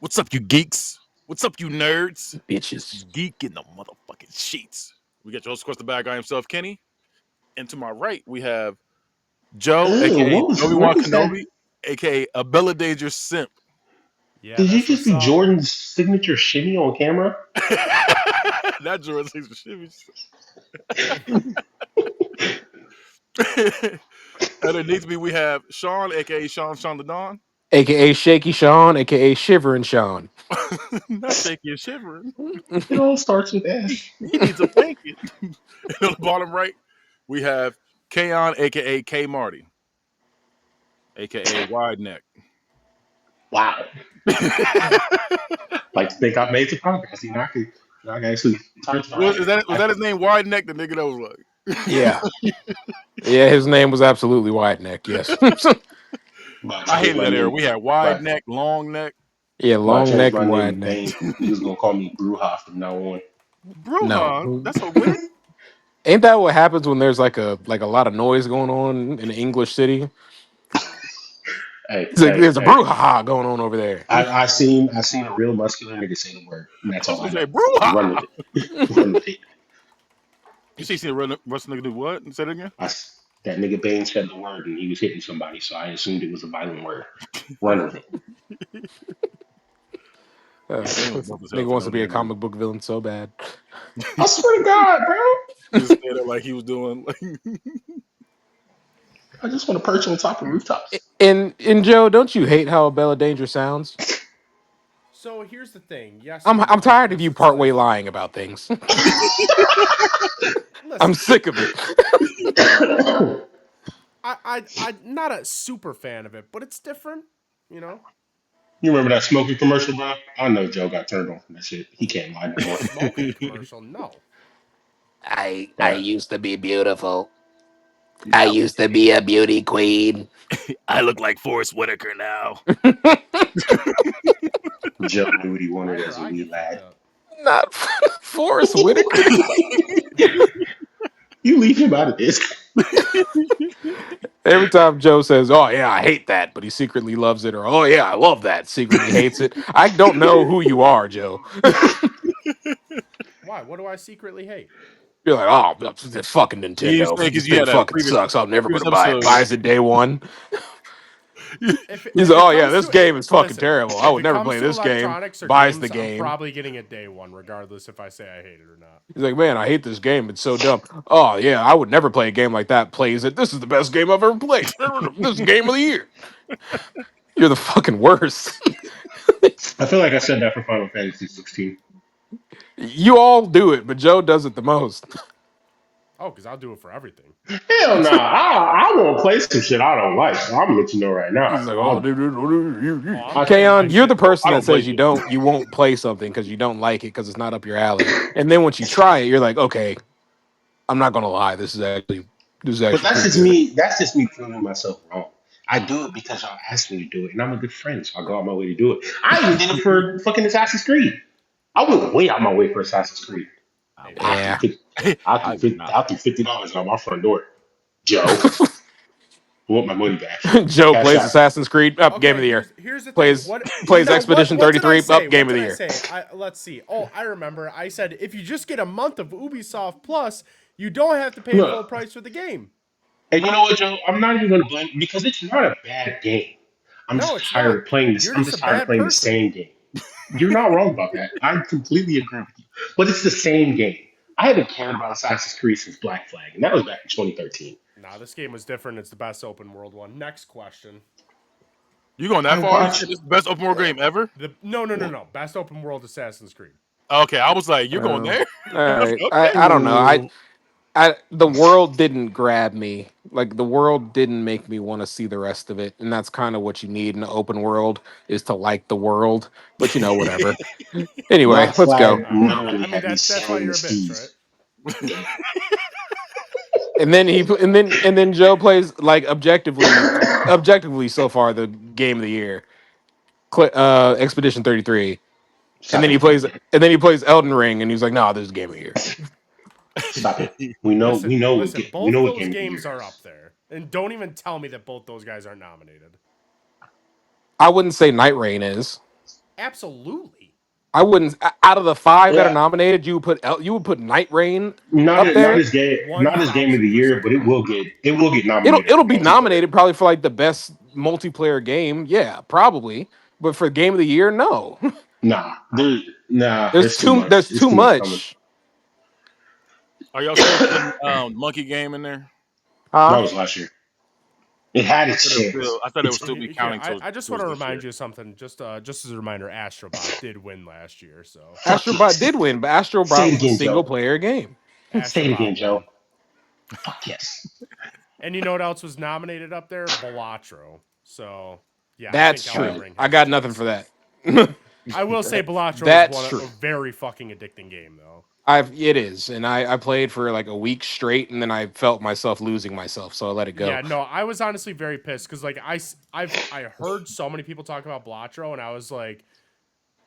What's up, you geeks? What's up, you nerds? Bitches. Geek in the motherfucking sheets. We got your host, of course, the bad guy himself, Kenny. And to my right, we have Joe, Ew, aka Obi what Wan is that? Kenobi, aka Abella Danger Simp. Yeah, Did you that's just what's do up. Jordan's signature shimmy on camera? That Jordan thinks for shit. Underneath me, we have Sean, aka Sean the Don. AKA Shaky Sean, AKA Shivering Sean. Not shaky and shivering. It all starts with S. He needs a blanket. And on the bottom right, we have Kaon, aka K Marty, aka Wide Neck. Wow. Like to think I've made some progress. I can actually turn to the right. Was that his name? Wide Neck, the nigga that was like. Yeah. Yeah, his name was absolutely Wide Neck, yes. But I change hated my that era. name. We had Wide But Neck, Long Neck, Yeah, but I long changed neck, my name wide to neck. Bane. Niggas gonna call me Bruja from now on. No. Bruhan. That's a wig. Ain't that what happens when there's like a lot of noise going on in an English city? Hey, It's like hey, there's a hey. brouhaha going on over there. I seen a real muscular nigga say the word, and that's I was all I gonna know. say Run with Bruha. it. Run with it. You see, Russ nigga do what? Say it again. That nigga Bane said the word, and he was hitting somebody, so I assumed it was a violent word. Run with it. Bane was dope as hell Nigga for wants to no be a damn reason. comic book villain so bad. I swear to God, bro. Just said it like he was doing. Like, I just want to perch on top of rooftops. And Joe, don't you hate how Bella Danger sounds? So here's the thing. Yes I'm and I'm no, tired of because you it's like, partway lying about things. I'm listen, sick of it. I'm not a super fan of it, but it's different, you know. You remember that smoking commercial, bro? I know Joe got turned on from that shit. He can't lie no The more. smoking commercial, no. I That used to be beautiful. I now used to be a beauty queen. I look like Forrest Whitaker now. Joe knew what he Why wanted are as a I wee getting lad. picked up? Not Forrest Whitaker. You leave him out of this. Every time Joe says, "Oh yeah, I hate that," but he secretly loves it, or "Oh yeah, I love that," secretly hates it. I don't know who you are, Joe. Why? What do I secretly hate? You're like, "Oh, this fucking You Nintendo. saying This because you thing had a fucking sucks. I'm never previous gonna buy it." episode. Buys it day one. He's If like, it "Oh yeah, comes this to it, game is fucking listen, terrible. I if would it never comes play to this game." electronics or Buys the games, I'm game. probably getting a day one, regardless if I say I hate it or not. He's like, "Man, I hate this game. It's so dumb." Oh yeah, I would never play a game like that. Plays it. This is the best game I've ever played. This is game of the year. You're the fucking worst. I feel like I said that for Final Fantasy 16. You all do it, but Joe does it the most. Oh, because I'll do it for everything. Hell nah. I won't play some shit I don't like. So I'm gonna let you know right now. He's like, "Oh, dude, Oh, I'm I, playing I, my Kaon, you're the shit. person I that don't play says shit. you won't play something because you don't like it because it's not up your alley, and then once you try it, you're like, okay, I'm not gonna lie, this is but actually that's pretty just good. me. That's just me proving myself wrong. I do it because y'all asked me to do it, and I'm a good friend, so I go out my way to do it. I even did it for fucking Assassin's Creed. I went way out my way for Assassin's Creed. I Maybe would I not. threw Yeah, fifty. I would not. I threw $50 out my front door. Joe, I want my money back. Joe Cash plays out. Assassin's Creed, up game of Okay, the year. here's the thing. Plays What plays no, Expedition what did I 33, say? up What game of did the I year. say? Let's see. Oh, I remember. I said if you just get a month of Ubisoft Plus, you don't have to pay full Look, price for the game. and you know what, Joe? I'm not even gonna blame because it's not a bad game. I'm No, just it's tired not. of playing this. You're I'm just a just tired of bad playing the person. same game. You're not wrong about that. I completely agree with you. But it's the same game. I haven't cared about Assassin's Creed since Black Flag, and that was back in 2013. Nah, this game was different. It's the best open world one. Next question. You going that I far? You said watched. this is the best open world game ever? No. Best open world Assassin's Creed. Okay, I was like, you're going there? All right, Okay. I don't know. Mm, I the world didn't grab me. Like the world didn't make me want to see the rest of it, and that's kind of what you need in an open world is to like the world. But whatever. Anyway, Black let's go. Flag All right. literally I mean had me that's why selling you're the a bitch, right? skis. Yeah. And then Joe plays like objectively so far the game of the year, Expedition 33, and Stop then it. he plays Elden Ring, and he's like, "No, this is game of the year." Stop it. We know. We Listen, know. listen. We Both know what those game of the year games are is. up there, and don't even tell me that both those guys are nominated. I wouldn't say Night Rain is. Absolutely. I wouldn't. Out of the 5 that are Yeah, nominated, you would put Night Rain not up a, not there. as game, not as game of the year, 1000%. but it will get nominated It'll for be multiplayer. nominated probably for like the best multiplayer game. Yeah, probably. But for game of the year, no. There's too much. There's There's too too much coming. much. Are y'all still putting Monkey Game in there? That Huh? was last year. It had I its thought it was still. chance. I thought it would It's still be Here, counting I just want towards to this remind year. you of something. Just as a reminder, Astrobot did win last year, so fuck Astrobot yes. did win, but Say Astrobot it was a again, single Joe. player game. Say it Astrobot again, Joe. won. Fuck yes. And you know what else was nominated up there? Balatro. So yeah, I think That's Elden true. Ring I has a got nothing for chance. that. I will say Balatro is That's one true. a very fucking addicting game though. It is, and I played for like a week straight, and then I felt myself losing myself, so I let it go. Yeah, no, I was honestly very pissed because like I heard so many people talk about Balatro, and I was like,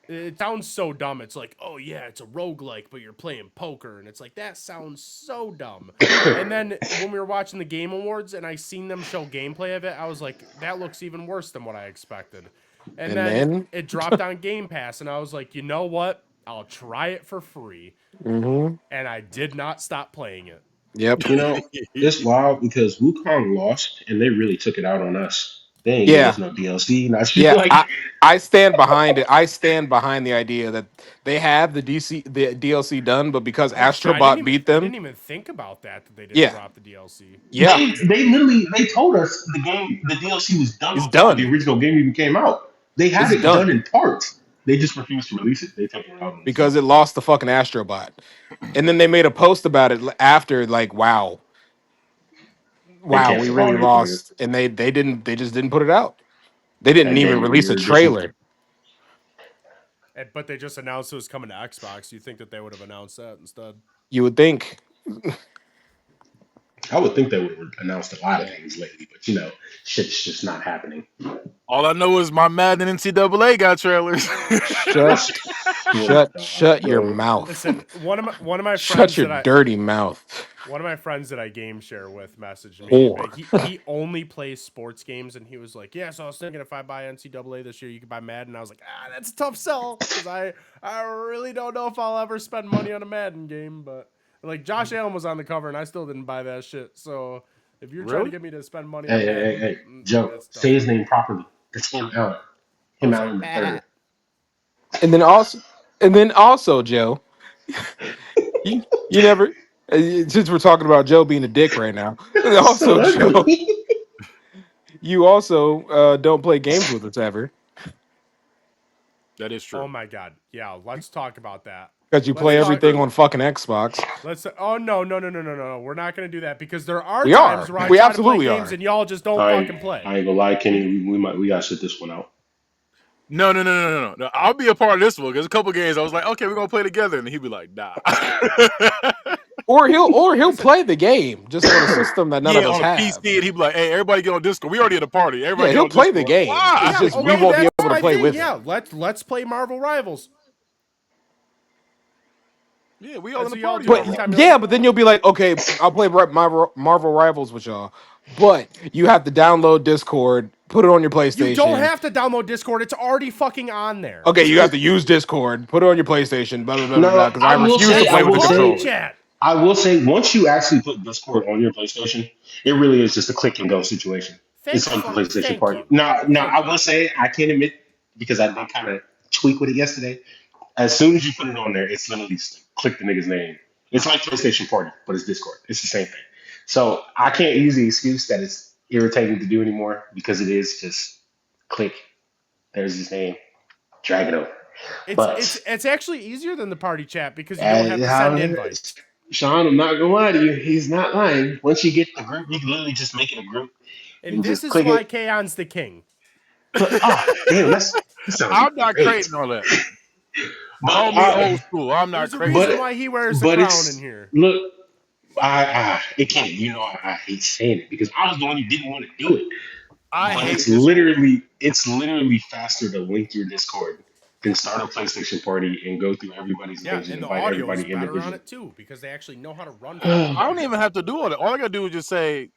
it sounds so dumb. It's like, oh yeah, it's a roguelike, but you're playing poker, and it's like that sounds so dumb. And then when we were watching the Game Awards and I seen them show gameplay of it, I was like, that looks even worse than what I expected. And And then then, it dropped on Game Pass, and I was like, you know what? I'll try it for free. hmm And I did not stop playing it. yep, You know, it's wild because Wukong lost and they really took it out on us. They ain't give us yeah, no DLC. Not shit yeah. like I stand behind it. I stand behind the idea that they have the DLC done, but because Oh shit! I didn't Astrobot even beat I them, didn't even think about that they didn't yeah, drop the DLC. yeah, they told us the DLC was done it's before the done original game even came out. They had it's it done done in parts. They just refused to release it. They took it out on us. because it lost the fucking Astrobot, and then they made a post about it after, like, They wow, we canceled all really their players. lost, and they just didn't put it out. They didn't That even game of the release a year edition. trailer. But they just announced it was coming to Xbox. You think that they would have announced that instead? You would think, I would think they would have announced a lot of Man, things lately, but you know, shit's just not happening. all I know is my Madden NCAA got trailers. shut, Swear to God, shut your bro. mouth, Listen, one of my shut friends your that I dirty mouth, one of my friends that I game share with messaged me, but whore. he only plays sports games, and he was like, "Yeah, so I was thinking if I buy NCAA this year, you could buy Madden." And I was like, that's a tough sell because I really don't know if I'll ever spend money on a Madden game. But like Josh Allen was on the cover, and I still didn't buy that shit. So if you're trying to Really? get me to spend money Hey, on hey, hey, Madden, hey, Joe, that's say tough. his name properly. It's him Allen. Oh, Him sorry. Allen the third. And then also, Joe, you never. Since we're talking about Joe being a dick right now, So also Joe, ugly. you also don't play games with us ever That is Oh true. my god, yeah. Let's talk about that. because you That play Let's is talk. everything true. on fucking Xbox. Let's. Oh no. We're not gonna do that because there are We times are. where I We try to play absolutely games are. and y'all just don't I fucking play. I ain't gonna lie, Kenny. We gotta sit this one out. No. I'll be a part of this one. There's a couple games I was like, okay, we're gonna play together, and he'd be like, nah. Or he'll Listen, play the game just on a system that none Yeah, of us on a have. PC, and he'd be like, hey, everybody get on Discord. We already at a party. Everybody Yeah, get he'll on play the Discord. game. It's Why? yeah, just we okay, won't be that's able to my play thing. with it. Yeah, let's play Marvel Rivals. Yeah, we all in That's the what y'all party do But every already. time. You're like, yeah, but then you'll be like, okay, I'll play Marvel Rivals with y'all. But you have to download Discord, put it on your you don't PlayStation. have to download Discord. It's already fucking on there. Okay, you have to use Discord, put it on your PlayStation, blah blah blah blah blah. No, Because I refuse to That's play with the party controller. chat. I will say once you actually put Discord on your PlayStation, it really is just a click and go situation. It's like the PlayStation Thank Party. you, Now thank I you. will say I can admit because I did kind of tweak with it yesterday. As soon as you put it on there, it's literally just click the nigga's name. It's like PlayStation Party, but it's Discord. It's the same thing. So I can't use the excuse that it's irritating to do anymore because it is just click. There's his name. Drag it over. It's But it's it's actually easier than the party chat because you don't have to how send it is. invites. Sean, I'm not gonna lie to you. He's not lying. Once you get the group, you can literally just make it a group And and this just is click why it. Kaon's the king. Oh, damn, that sounds I'm not great. creating all that. But Call me old school. I'm not There's a crazy. reason but why he wears the but crown in it's here. look. It can't. You know, I hate saying it because I was the one who didn't want to do it. I But hate Discord. it's literally faster to link your Discord than start a PlayStation party and go through everybody's Yeah, names and and the invite audio is everybody better on individually. it too because they actually know how to run fucking I don't games. even have to do all that. All I gotta do is just say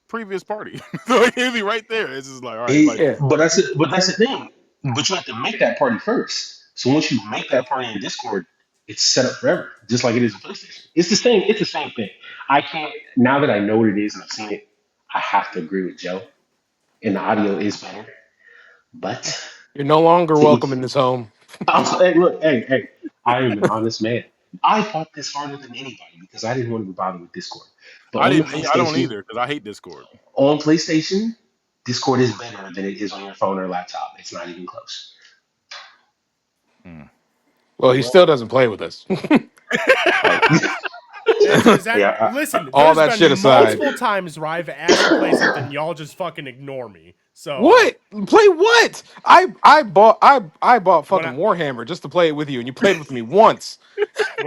previous party. So it'll be right there. It's just like, all right, It, invite Yeah, people. but that's the thing. But you have to make that party first. So once you make that party in Discord, it's set up forever, just like it is in PlayStation. It's the same. It's the same thing. I can't now that I know what it is and I've seen it. I have to agree with Joe, and the audio is better. But You're no longer to welcome ex- in this home. hey, look, hey, I am an honest man. I fought this harder than anybody because I didn't want to be bothered with Discord. But I on the didn't. I don't PlayStation, either because I hate Discord. on PlayStation, Discord is better than it is on your phone or laptop. It's not even close. Hmm. Well, he Well, still doesn't play with us. Oh, Is that yeah, listen? All There's that been shit aside. multiple times where I've asked to play something, y'all just fucking ignore me. So What? Play what? I bought when fucking Warhammer just to play it with you, and you played with me once.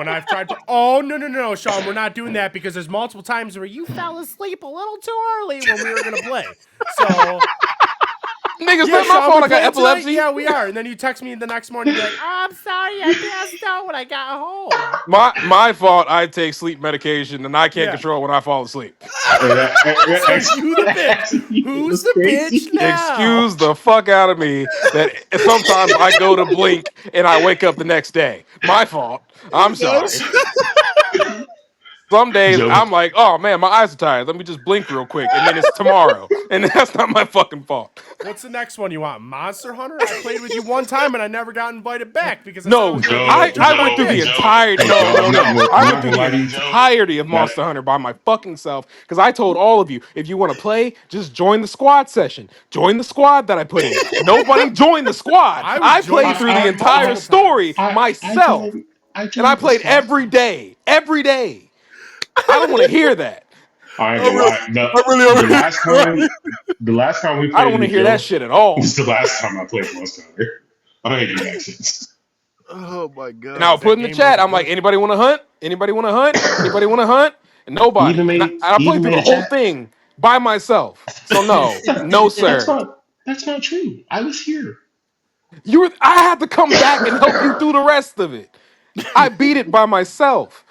I've tried to, oh no, Sean, we're not doing that because there's multiple times where you fell asleep a little too early when we were gonna play. So Nigga, it's yeah, not my Sean, fault we I got playing tonight. epilepsy. Yeah, we are. And then you text me the next morning, and be like, "Oh, I'm sorry, I passed out when I got home." My fault. I take sleep medication and I can't Yeah. control when I fall asleep. and So you the bitch. actually, it Who's was the bitch crazy. now? Excuse the fuck out of me that sometimes I go to blink and I wake up the next day. My fault. I'm sorry. that's Some days Joe, I'm like, oh man, my eyes are tired. Let me just blink real quick, and then it's tomorrow, and that's not my fucking fault. What's the next one you want? Monster Hunter? I played with you one time and I never got invited back because I said I No, was going to be I went through the Joe. entire Hey, no Joe, no no. I I'm went not through gonna the lie to you, Joe. entirety of That Monster Hunter by my fucking self because I told all of you if you want to play, just join the squad session. Join the squad that I put in. Nobody joined the squad. I was I joining played the through the squad entire multiple story times. I myself, joined I and I joined the played squad. every day. Every day. I don't want to hear that. I ain't I gonna really, lie. I really The over here last crying. time we I don't played want to with hear that Joe shit at all. was the last time I played Monster Hunter. I ain't been back since. Oh my And Yeah, I'll god. because put that in the game chat, wasn't I'm like, good. anybody want to hunt? Anybody want to hunt? Anybody want to hunt? And He even nobody. And made I he played even through made the a whole chat. thing by myself. So no, no, That's sir. not true. I was here. I had to come back and help you through the rest of it. I beat it by myself.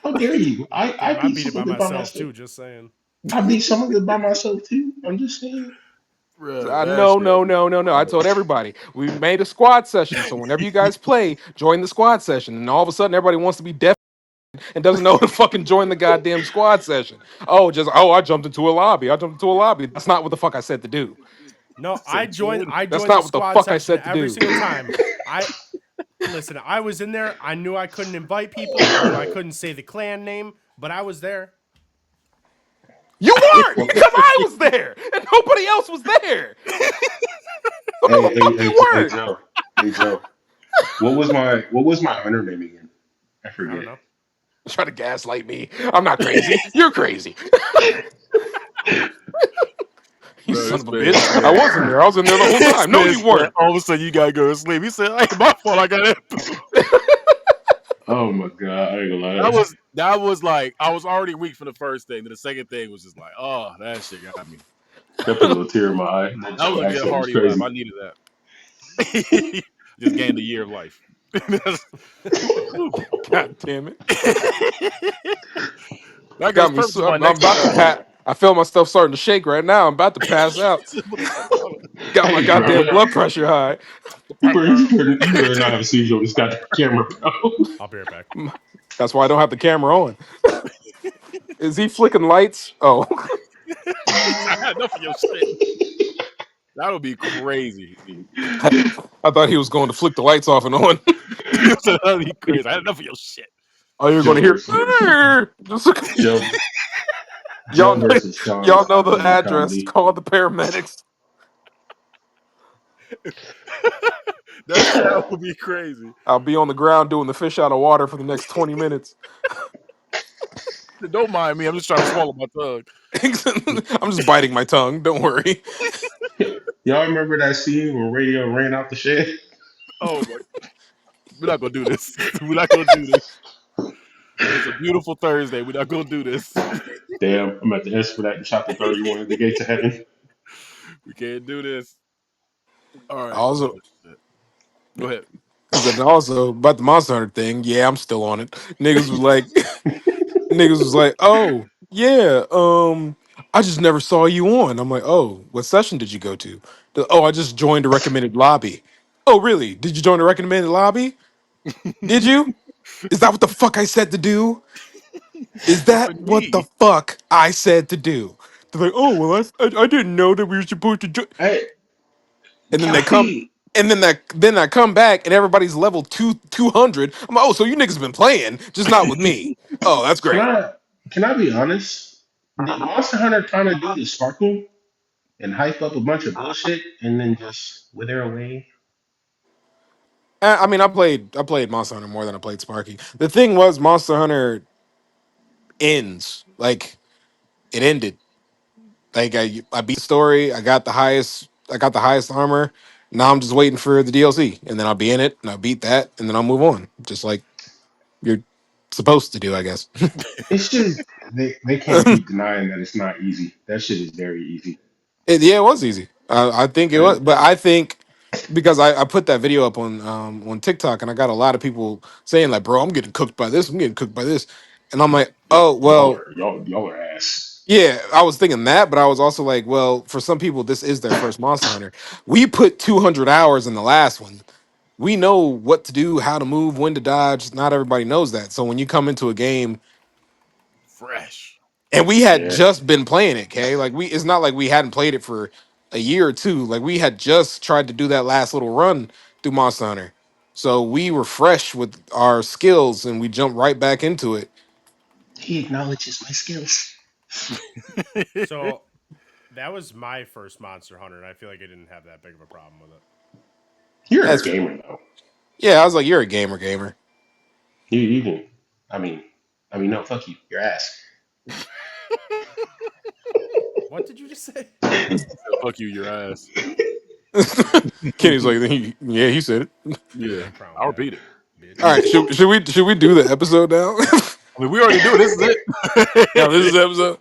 How dare you? I Damn, I beat beat it some by of it by myself myself. too, just saying. I beat some of it by myself too. I'm just saying. Bro, that No, shit no, was no, no, no. I wild. told everybody we made a squad session. So whenever you guys play, join the squad session. And all of a sudden, everybody wants to be deaf and doesn't know to fucking join the goddamn squad session. I jumped into a lobby. I jumped into a lobby. That's not what the fuck I said to do. No, So join. I That's joined the not what the squad fuck I session said to every do. single time. I listen, I was in there. I knew I couldn't invite people. I knew I couldn't say the clan name, but I was there. You weren't, Well, because I was there and nobody else was there. So no, the fuck you Hey weren't. Joe. Hey Joe. What was my hunter name again? I I don't forget. know. Try to gaslight me. I'm not crazy. You're crazy. You Bro, son this of a man bitch. I said, wasn't there. I was in there the whole this time. No, man you said, weren't. all of a sudden you gotta go to sleep. He said, "Ain't my fault. I got it." Oh my god, I ain't gonna lie. That was like I was already weak for the first thing. Then the second thing was just like, oh, that shit got me. That put a little tear in my eye. That That was Joe a good accent was hearty laugh. crazy. I needed that. Just gained a year of life. Whew. God damn it. That goes Got me. perfect to my I'm next about to question. pat. I feel myself starting to shake right now. I'm about to pass out. What the fuck? Hold Got my Hey, goddamn bro, blood pressure high. you better not have a seizure on this goddamn camera, bro. I'll be right back. That's why I don't have the camera on. Is he flicking lights? Oh, I had enough of your shit. That would be crazy. I thought he was going to flick the lights off and on. That would be crazy. I had enough of your shit. Oh, you're going Joe to hear. versus Just, Joe y'all, Joe know, versus Sean y'all with know the IQ address. comedy. Call the paramedics. That shit would be crazy. I'll be on the ground doing the fish out of water for the next 20 minutes. Don't mind me. I'm just trying to swallow my tongue. I'm just biting my tongue. Don't worry. Y'all remember that scene when Radio ran out the shed? Oh my! We're not gonna do this. We're not gonna do this. It's a beautiful Thursday. We're not gonna do this. Damn, I'm at the S for that in chapter 31 of the Gates of Heaven. We can't do this. All right. Also, Shit. Go ahead. then also about the Monster Hunter thing. Yeah, I'm still on it. Niggas was like, niggas was like, oh yeah, I just never saw you on. I'm like, oh, what session did you go to? Oh, I just joined a recommended lobby. Oh, really? Did you join the recommended lobby? Did you? Is that what the fuck I said to do? Is That's that what you what the need. fuck I said to do? They're like, oh well, I didn't know that we were supposed to. Hey, And then can they come, I and then I come back, and everybody's level 200. I'm like, oh, so you niggas been playing, just not with me. Oh, that's can great. I can I be honest? Did Monster Hunter kind of do the sparkle and hype up a bunch of bullshit and then just wither away? I mean, I played Monster Hunter more than I played Sparky. The thing was, Monster Hunter ends like it ended. Like I beat the story. I got the highest armor. Now I'm just waiting for the DLC, and then I'll be in it, and I'll beat that, and then I'll move on, just like you're supposed to do, I guess. It's just they can't keep denying that it's not easy. That shit is very easy. Yeah, it was easy. I think it was, And but I think because I put that video up on TikTok, and I got a lot of people saying like, "Bro, I'm getting cooked by this. I'm getting cooked by this," and I'm like, "Oh, well, y'all are ass. yeah." I was thinking that, but I was also like, "Well, for some people, this is their first Monster Hunter. We put 200 hours in the last one. We know what to do, how to move, when to dodge. Not everybody knows that. So when you come into a game Fresh. and we had Yeah. just been playing it, okay? Like it's not like we hadn't played it for a year or two. Like we had just tried to do that last little run through Monster Hunter. So we were fresh with our skills and we jumped right back into it. He acknowledges my skills. So that was my first Monster Hunter, and I feel like I didn't have that big of a problem with it. You're a That's gamer though. yeah, I was like, you're a gamer. You can. I mean, no. Fuck you. Your ass. What did you just say? Fuck you, your ass. Kenny's like, yeah, he said it. Yeah, No problem I'll with that, repeat it. All bitch. right, should we do the episode now? I mean, we already do it. This is Now this is it. the episode.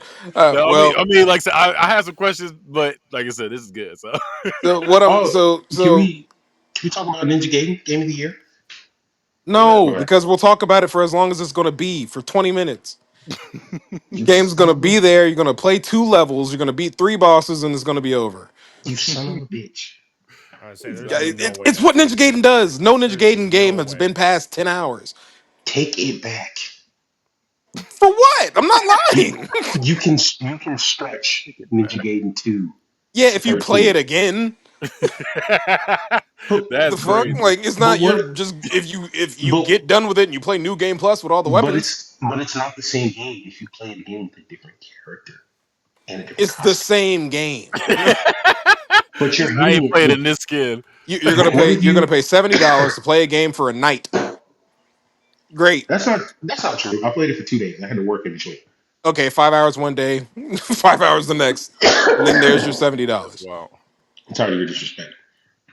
No, Well, like I said, I have some questions, but like I said, this is good. So so what I'm Oh, so can so we can we talk about Ninja Gaiden Game of the Year? Was it? no, Or because we'll talk about it for as long as it's gonna be for 20 minutes. you Game's son gonna of a be there. You're gonna play 2 levels. You're gonna beat 3 bosses, and it's gonna be over. you son of a bitch. I would say there's Yeah, no way it's that's what gonna Ninja be Gaiden over. does. No Ninja There's Gaiden game no has been way. past 10 hours. Take it back. For what? I'm not You lying. you can stretch Ninja Gaiden 2 Yeah, to if you play it 13. again, But the that's fuck, crazy. like it's but not. You're what just if you but get done with it and you play New Game Plus with all the weapons, but it's not the same game if you play the game with a different character and a different it's the costume. same game. But you're I hitting ain't it playing with in this skin. You're gonna but what pay. if You're gonna you pay $70 to play a game for a night. Great. that's not true. I played it for 2 days. I had to work in between. Okay, 5 hours one day, 5 hours the next, and then there's your seventy That's dollars. wild. I'm tired of your disrespect.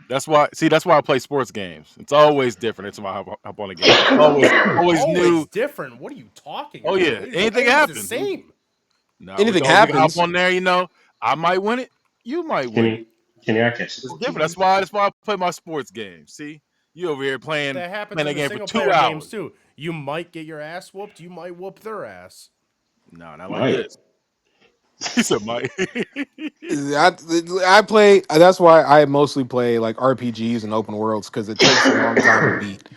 That's why. See, that's why I play sports games. It's always different. It's why I hop on a game. It's always Always new. different. What are you talking Oh about? yeah, It is anything always the happens. same. No, Anything we can hop happens. on there. I might win it. You might win it. Kenny, Kenny, I can't It's support you different. in this. That's why I play my sports games. See, you over here playing That happens playing in that the game for single two player games hours. too. You might get your ass whooped. You might whoop their ass. No, not like Might. this. He said, "Mike." I I play. That's why I mostly play like RPGs and open worlds because it takes a long time to beat.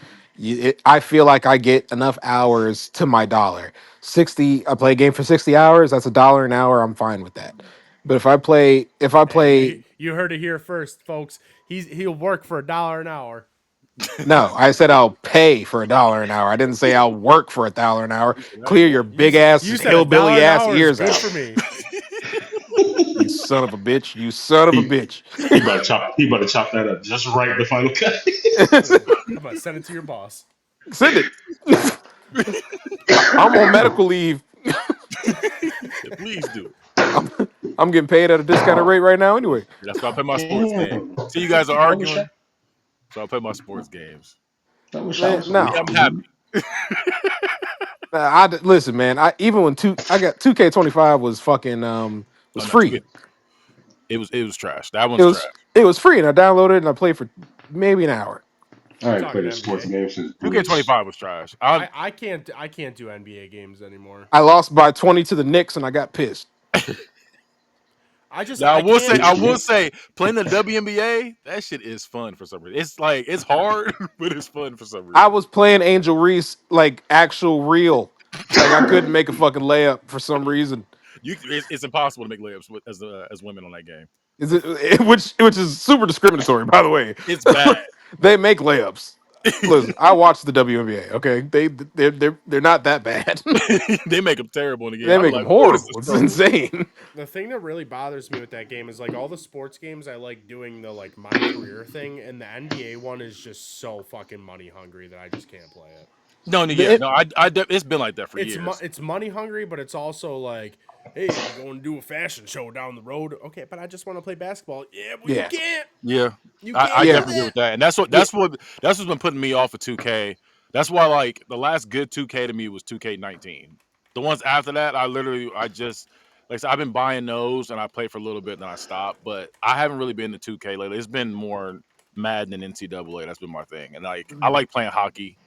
I feel like I get enough hours to my dollar. 60. I play a game for 60 hours. That's $1 an hour. I'm fine with that. But if I Hey, play, you heard it here first, folks. He'll work for $1 an hour. no, I said I'll pay for $1 an hour. I didn't say I'll work for $1 an hour. He said, "I ain't Clear your going." big ass You said $1 hillbilly an ass hour is ears good out. for me. You son of a bitch. You son of a He bitch. he about to chop. He about to chop that up just right. The final cut. I'm gonna send it to your boss. Send it. I'm on medical leave. He said, "Please do." I'm, I'm getting paid at a discounted rate right now anyway. That's why I play my sports game. Damn. See, you guys are I wish I. arguing, so I play my sports games. I wish I Man, was a Yeah, no. I'm medical happy. lead. Listen, man. I even when I got 2K25 was fucking Oh was no, free. it was trash. That It one's trash. was it was free, and I downloaded it and I played for maybe an hour. I You ain't talking played a sports NBA? game since Blitz. 2K25 was trash. I I can't do NBA games anymore. I lost by 20 to the Knicks, and I got pissed. Now I can't. I will say, playing the WNBA, that shit is fun for some reason. It's like it's hard, but it's fun for some I reason. was playing Angel Reese like actual real. Like I couldn't make a fucking layup for some reason. It's impossible to make layups as women on that game. Is it which is super discriminatory, by the way. It's bad. They make layups. Listen, I watched the WNBA. Okay, they're not that bad. They make them terrible in the game. They I'm make them like, what is this horrible. It's struggle? insane. The thing that really bothers me with that game is like all the sports games I like doing the like my career thing, and the NBA one is just so fucking money hungry that I just can't play it. No, no, yeah, The- no. It's been like that for years. It's money hungry, but it's also like, hey, we're going to do a fashion show down the road. Okay, but I just want to play basketball. Yeah, well you yeah, can't. Yeah, You I can't do yeah, definitely agree that. with that, and yeah. that's what's been putting me off of 2K. That's why like the last good 2K to me was 2K19. The ones after that, I just like I said, I've been buying those and I play for a little bit and then I stop. But I haven't really been to 2K lately. It's been more Madden and NCAA. That's been my thing, and like I like playing hockey,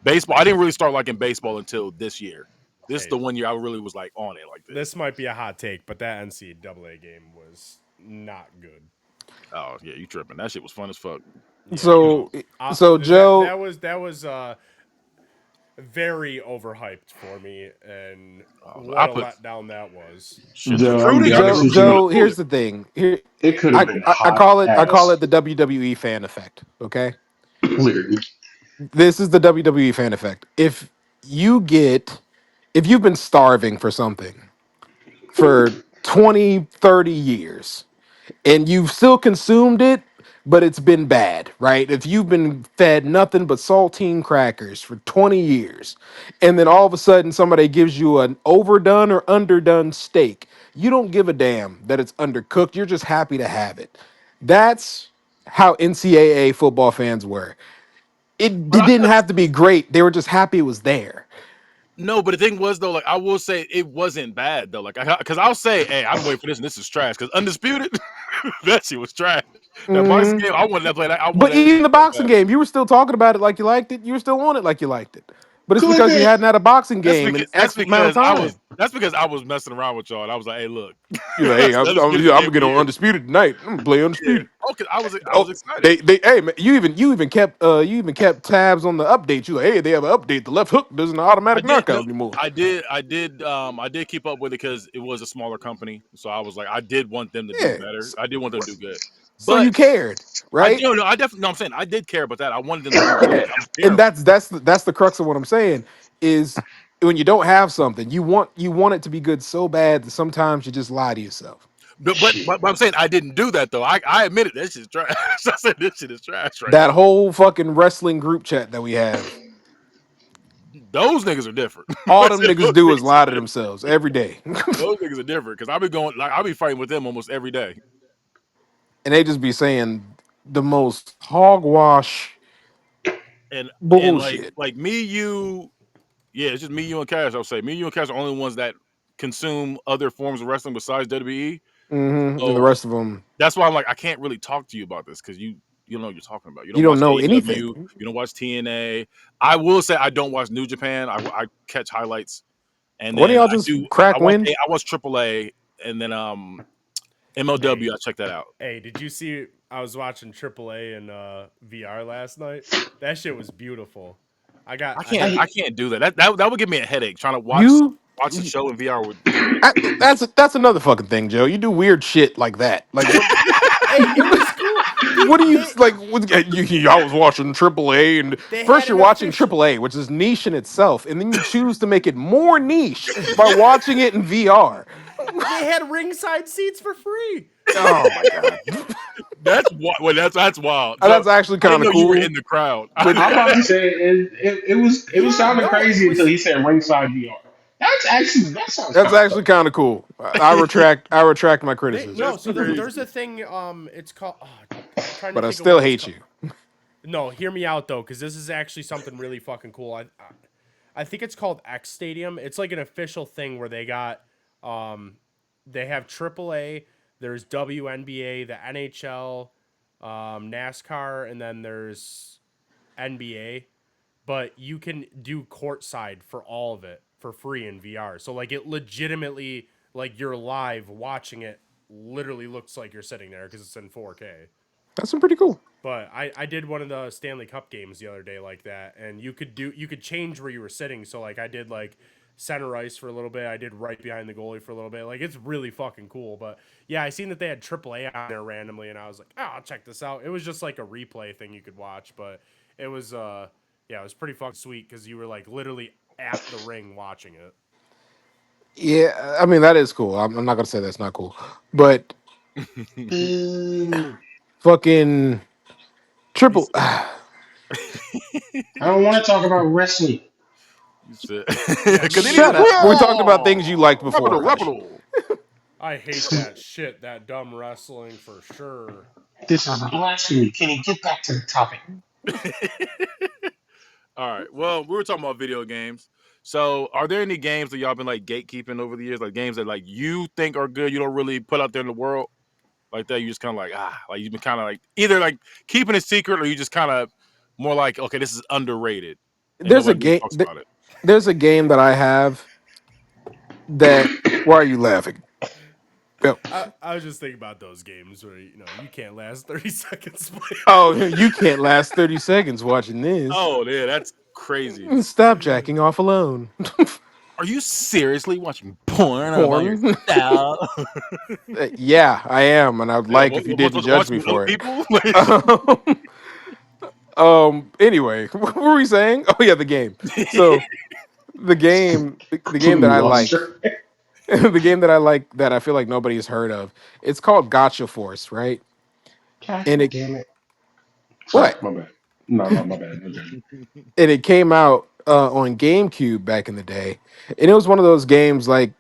baseball. I didn't really start liking baseball until this year. This is Hey, the one year I really was like on it like this this. might be a hot take, but that NCAA game was not good. Oh yeah, you tripping? That shit was fun as fuck. Yeah, Like you know, So so Joe, that was very overhyped for me, and I what a put letdown that was. shit. The Joe, I'm gonna be recruiting, the honest Joe, with you. recruiting was Joe. cool. Here's the thing. Here, It could have been hot I call as it the WWE fan effect. Okay, literally. this is the WWE fan effect. You get, if you've been starving for something for 20, 30 years and you've still consumed it, but it's been bad, right? If you've been fed nothing but saltine crackers for 20 years, and then all of a sudden somebody gives you an overdone or underdone steak, you don't give a damn that it's undercooked. You're just happy to have it. That's how NCAA football fans were. It But didn't have to be great. They were just happy it was there. no, but the thing was though, like I will say it wasn't bad though. Like because I'll say, hey, I've been waiting for this and this is trash. Because undisputed, that shit was trash. That boxing Mhm. game, I wanted to play that. I But wanted that even the so boxing bad. game, you were still talking about it like you liked it. You were still on it like you liked it. But it's Clip because you it. hadn't had a boxing game in That's X amount of time. that's because I was messing around with y'all and I was like, hey, look, You're like, hey, that's undisputed I'm game gonna of the get on year. undisputed tonight. I'm gonna play Yeah. undisputed. Okay, I was Oh, excited. hey man, you even kept tabs on the update. You like, hey, they have an update. The left hook doesn't I automatic did no, knockout anymore. I did keep up with it because it was a smaller company. So I was like, I did want them to do Yeah. better. I did want them to do good. So But you cared, right? I definitely no, I'm saying I did care about that. I wanted them to do good. Yeah. I was And cheering for them. that's the crux of what I'm saying is when you don't have something, you want it to be good so bad that sometimes you just lie to yourself. Shit. But I'm saying I didn't do that though. I admitted this shit is trash. I said this shit is trash right That now. whole fucking wrestling group chat that we have, Those niggas are different. I all them said niggas those do is niggas are lie to different. themselves every day. Those niggas are different because I be going like I be fighting with them almost every day. And they just be saying the most hogwash And bullshit. like me, you, yeah, it's just me, you, and Cash. I'll say me, you, and Cash are the only ones that consume other forms of wrestling besides WWE. And the So rest of them, that's why I'm like I can't really talk to you about this because you don't know what you're talking about. You you don't don't watch know anything. AEW, you don't watch TNA. I will say I don't watch New Japan. I catch highlights, and Why don't then y'all just crack wind? I watch AAA, and then Hey, MLW. I check that out. hey, did you see? I was watching AAA in VR last night. That shit was beautiful. I got I can't do that. That would give me a headache. Trying to You, watch the show in VR would give me a that's another fucking thing, Joe. You do weird shit like that. Like Hey, it was cool. what do you like? I was watching AAA, and They first had you're an watching official. AAA, which is niche in itself, and then you choose to make it more niche by watching it in VR. They had ringside seats for free. Oh my god, that's wild. So that's actually I didn't kind of know you were cool. in the crowd. But I'm about to say it was Yeah, sounding no, it crazy until was. he said ringside VR. That's actually that sounds that's kind of actually dope. kind of cool. I retract my They criticism. no. That's So there's a crazy. thing. It's called. I'm trying to But I think of still what it's hate called. you. No, hear me out though, because this is actually something really fucking cool. I think it's called X Stadium. It's like an official thing where um, they have AAA. There's WNBA, the NHL, NASCAR, and then there's NBA. But you can do courtside for all of it for free in VR. So like it legitimately like you're live watching it literally looks like you're sitting there because it's in 4K. That's pretty cool. But I did one of the Stanley Cup games the other day like that, and you could change where you were sitting. So like I did like center ice for a little bit. I did right behind the goalie for a little bit. Like it's really fucking cool. But yeah, I seen that they had AAA on there randomly, and I was like, oh, I'll check this out. It was just like a replay thing you could watch, but it was yeah, it was pretty fucking sweet because you were like literally at the ring watching it. Yeah, I mean that is cool. I'm not gonna say that's not cool, but Boo. fucking He triple. said, I don't want to talk about wrestling. he said, Yeah, me Shut Canadian up. neither. We're talking about things you liked before, Rapido, Hush. rapido. I hate that shit, that dumb wrestling for sure. This is blasphemy. Can you get back to the topic? All right. Well, we were talking about video games. So, are there any games that y'all been like gatekeeping over the years? Like games that like you think are good, you don't really put out there in the world, like that. You just kind of like like you've been kind of like either like keeping it secret, or you just kind of more like okay, this is underrated and There's a nobody really game. talks about it. There's a game that I have that. Why are you laughing? Go. I was just thinking about those games where you can't last 30 seconds playing. Oh, you can't last 30 seconds watching this. Oh yeah, that's crazy. Stop jacking off alone. Are you seriously watching porn by Porn. yourself? Yeah, I am, and I would Yeah, like if you didn't judge watching me with other for it. people. Anyway, what were we saying? Oh yeah, the game. So the game that Completely I lost like, her. the game that I like that I feel like nobody's heard of. It's called Gotcha Force, right? God And it damn it. Sorry, what? my bad. No, my bad. No judgment. And it came out on GameCube back in the day, and it was one of those games like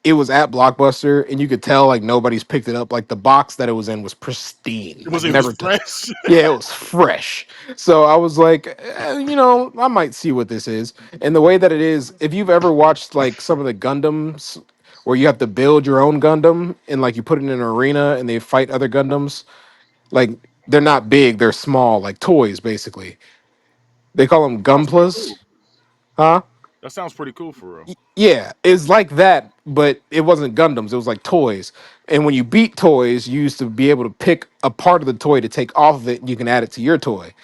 it was at Blockbuster, and you could tell like nobody's picked it up. Like the box that it was in was pristine, like It was never. fresh. Yeah, it was fresh. So I was like, I might see what this is. And the way that it is, if you've ever watched like some of the Gundams where you have to build your own Gundam and like you put it in an arena and they fight other Gundams, like they're not big, they're small, like toys basically. They call them Sounds pretty cool. Gunplas, huh? That sounds pretty cool for real. Yeah, it's like that, but it wasn't Gundams. It was like toys. And when you beat toys, you used to be able to pick a part of the toy to take off of it, and you can add it to your toy.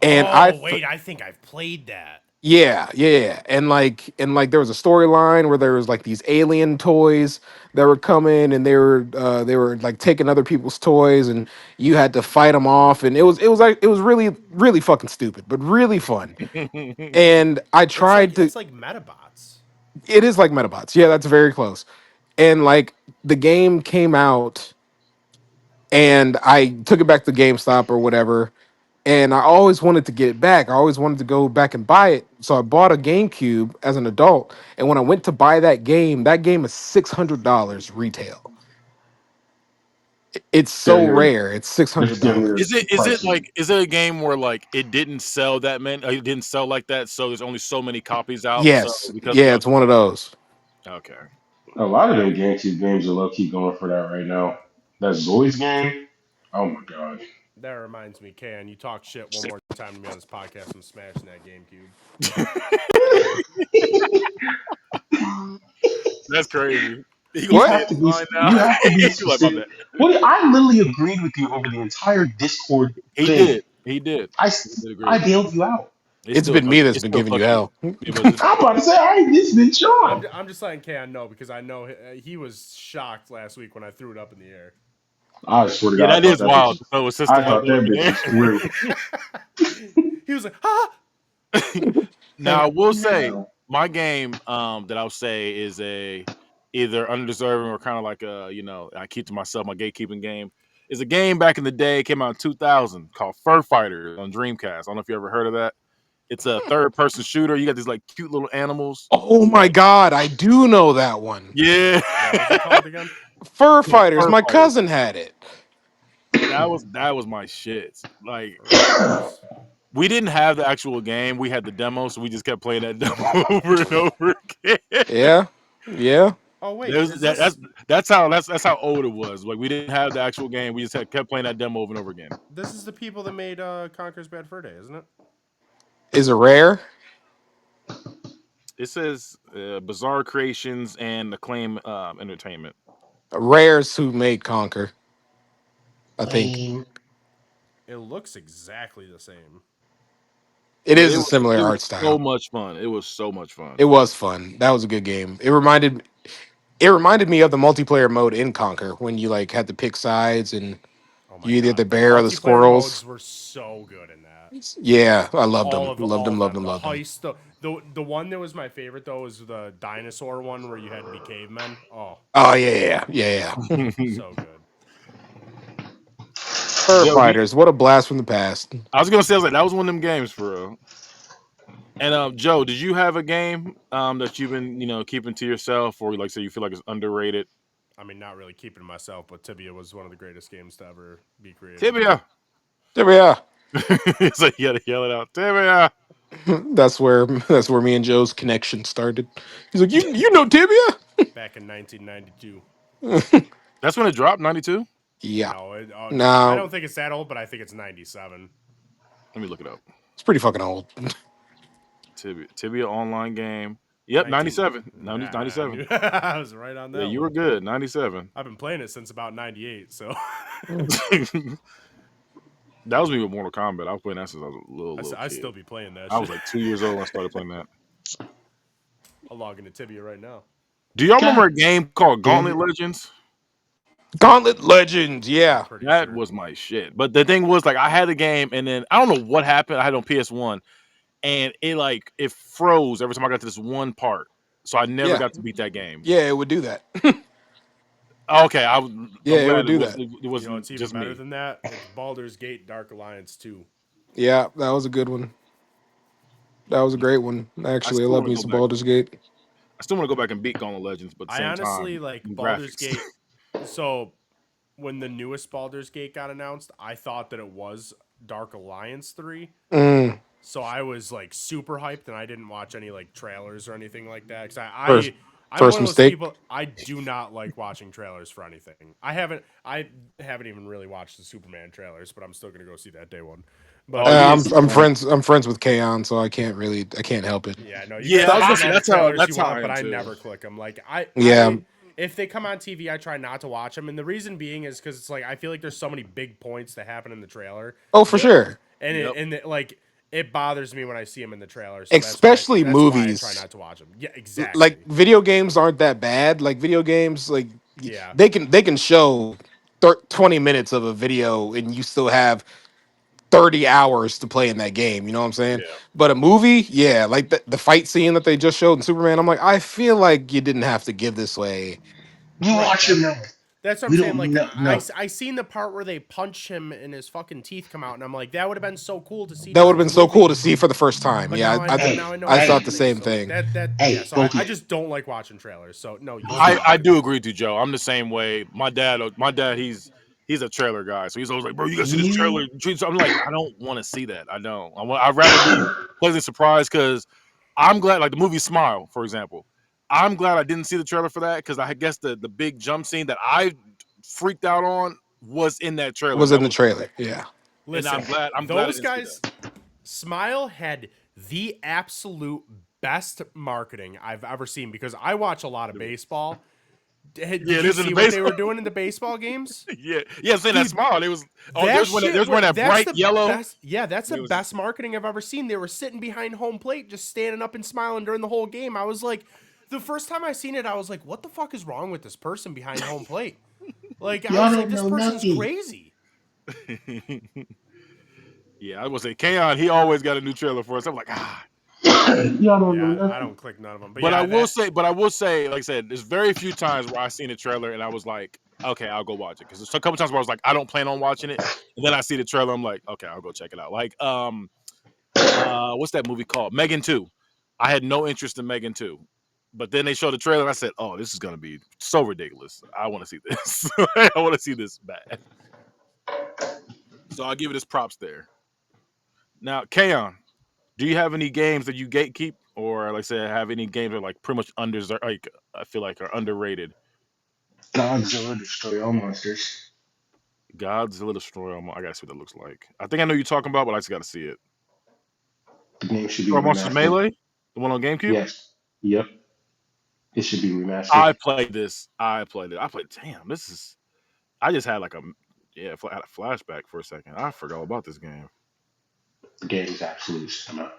And Oh, wait, I think I've played that. yeah, and like there was a storyline where there was like these alien toys that were coming, and they were like taking other people's toys, and you had to fight them off, and it was really really fucking stupid, but really fun. And I It's like tried to. it's like Metabots. It is like Metabots. Yeah, that's very close. And like the game came out, and I took it back to GameStop or whatever. And I always wanted to get it back. I always wanted to go back and buy it. So I bought a GameCube as an adult. And when I went to buy that game is $600 retail. It's so Getting rid. rare. It's They're $600. getting rid of Is it pricey. like is it a game where like it didn't sell that many? It didn't sell like that, so there's only so many copies out. So Yes. because Yeah, it's one of those. okay, A lot of them GameCube games are low key going for that right now. That Zoids game. Oh my god. That reminds me, Can, you talk shit one more time to me on this podcast, I'm smashing that GameCube. that's crazy. He gonna You stay What? in have to be. line now. You have to be You like my specific. bad. What I literally agreed with you over the entire Discord He thing. did. He did. I He did I agree. bailed you out. It It's still been me that's it's been still giving you fuck you. hell. Yeah, but it's, I'm about to say I ain't this been Sean. I'm just letting Can know because I know he was shocked last week when I threw it up in the air. I swear to yeah, God, that is wild. So a I system like thought that that up in bitch there. was through. He was like, "Ah!" Now I will say No. my game that I'll say is a either undeserving or kind of like a I keep to myself my gatekeeping game is a game back in the day came out in 2000 called Fur Fighters on Dreamcast. I don't know if you ever heard of that. It's a third person shooter. You got these like cute little animals. Oh my That, God, I do know that one. yeah, What was it called again? Fur called Fighters. Fur My Fighters. cousin had it. That was my shit. Like Fur Fighters. we didn't have the actual game. We had the demo, so we just kept playing that demo over and over again. Yeah. Yeah. Oh wait, There's, is that, this that's how old it was. Like we didn't have the actual game. We just kept playing that demo over and over again. this is the people that made Conker's Bad Fur Day, isn't it? Is it rare? It says Bizarre Creations and Acclaim Entertainment. Rare's who made Conquer, I think. Lame. It looks exactly the same. It But is a similar it was art so style. much fun. It was so much It fun. was fun. That was a good game. It reminded me of the multiplayer mode in Conquer when you like had to pick sides and Oh my you either had the god, the bear or the multiplayer squirrels. modes were so good in that. Yeah, I loved All them. of Loved all them, of loved them. them, The loved them. heist, the one that was my favorite though was the dinosaur one where you had to be cavemen. Oh, Oh yeah, yeah, yeah. so good. Fur Joe, Fighters, what a blast from the past. I was gonna say, I was like, that was one of them games for real. And Joe, did you have a game that you've been keeping to yourself, or like say you feel like it's underrated? I mean, not really keeping to myself, but Tibia was one of the greatest games to ever be created. Tibia. There we are. It's like you gotta yell it out. Tibia. That's where me and Joe's connection started. He's like, you know Tibia? Back in 1992. That's when it dropped. 92. Yeah. No, I No, don't think it's that old, but I think it's 97. Let me look it up. it's pretty fucking old. Tibia online game. Yep, 19. 97. I 97. knew I was right on Yeah, that you one. were good. 97. I've been playing it since about 98, so That was me with Mortal Kombat. I was playing that since I was a little I kid. still be playing that I shit. was like 2 years old when I started playing that. I'll log into Tibia right now. Do y'all remember God a game called damn Gauntlet it. Legends? Gauntlet Legends, I'm yeah. pretty That sure. was my shit. But the thing was, like, I had the game, and then I don't know what happened. I had it on PS1, and it froze every time I got to this one part, so I never Yeah. got to beat that game. Yeah, it would do that. Okay, Yeah, I'm it glad would it do was that. it You know, wasn't it's even just better me. than that. It's Baldur's Gate Dark Alliance 2. Yeah, that was a good one. That was a great one. I Actually, I still love want me to go some back. Baldur's Gate. I still want to go back and beat Gauntlet Legends, but at the I same honestly time, like Baldur's graphics. Gate. So when the newest Baldur's Gate got announced, I thought that it was Dark Alliance 3. Mm, So I was like super hyped, and I didn't watch any like trailers or anything like that because first, I'm first one of those mistake. people. I do not like watching trailers for anything. I haven't even really watched the Superman trailers, but I'm still gonna go see that day one. But Oh, you need to see I'm that. friends. I'm friends with Kaon, so I can't help it. yeah, no, you Yeah, guys I can was gonna send say all the trailers you that's how want, I but am I too. never click them. Like Yeah. if they come on TV, I try not to watch them, and the reason being is because it's like I feel like there's so many big points that happen in the trailer Oh, for Yep, sure. yep. like it bothers me when I see them in the trailer. So Especially that's why I try movies. not to watch them. Yeah, Like exactly. video games aren't that bad. Like video games, like Yeah, they can show 20 minutes of a video, and you still have 30 hours to play in that game. You know what I'm saying? Yeah. But a movie, yeah, like the fight scene that they just showed in Superman, I'm like, I feel like you didn't have to give this away. We right. watch him now. That's what I'm We saying. don't Like know. No. I seen the part where they punch him and his fucking teeth come out, and I'm like, that would have been so cool to see That would have during the been so cool movie. to see for the first time. But Yeah, Hey, now I know I what's hey, thought the happening. same So thing. yeah. hey, So both of I you. just don't like watching trailers. So no, you Both of I you. suck. I do agree with you, Joe. I'm the same way. My dad, he's a trailer guy, so he's always like, bro, you gotta see this You. trailer. So I'm like, I don't want to see that. I don't. I'd rather be pleasantly surprised because I'm glad. Like the movie Smile, for example. I'm glad I didn't see the trailer for that because I guess the big jump scene that I freaked out on was in that trailer, Was and in the trailer. Yeah. I'm Listen, glad I those didn't see that. guys, Smile had the absolute best marketing I've ever seen because I watch a lot of baseball. Yeah, Did it you is in the see what base. they were doing in the baseball games? Yeah, yeah, saying that Dude, smile. It was that shit there's one was that that's bright the yellow. best. Yeah, that's the It was just best marketing I've ever seen. They were sitting behind home plate, just standing up and smiling during the whole game. I was like, the first time I seen it, I was like, what the fuck is wrong with this person behind home plate? Like, I Y'all was like, don't this know person's nothing. crazy. yeah, I was say Kaon. He always got a new trailer for us. I'm like, ah. Y'all don't know Yeah, I nothing. don't click none of them. But yeah, that But I will say, like I said, there's very few times where I seen a trailer and I was like, okay, I'll go watch it. Because there's a couple times where I was like, I don't plan on watching it, and then I see the trailer, I'm like, okay, I'll go check it out. Like, what's that movie called? Megan 2. I had no interest in Megan 2. But then they showed the trailer and I said, oh, this is gonna be so ridiculous. I want to see this. I want to see this bad. So I'll give it his props there. Now, Kaon, do you have any games that you gatekeep, or like I said, have any games that are like pretty much under like I feel like are underrated? Godzilla destroy all monsters. Godzilla Destroy All I gotta see what that looks like. I think I know you're talking about, but I just gotta see it. The game should be Destroy Monsters remastered. Melee, the one on GameCube. Yes. Yep. It should be remastered. I played this. I played it. I played. Damn, this is. I just had like a yeah, had a flashback for a second. I forgot all about this game. The game's absolutely stunning.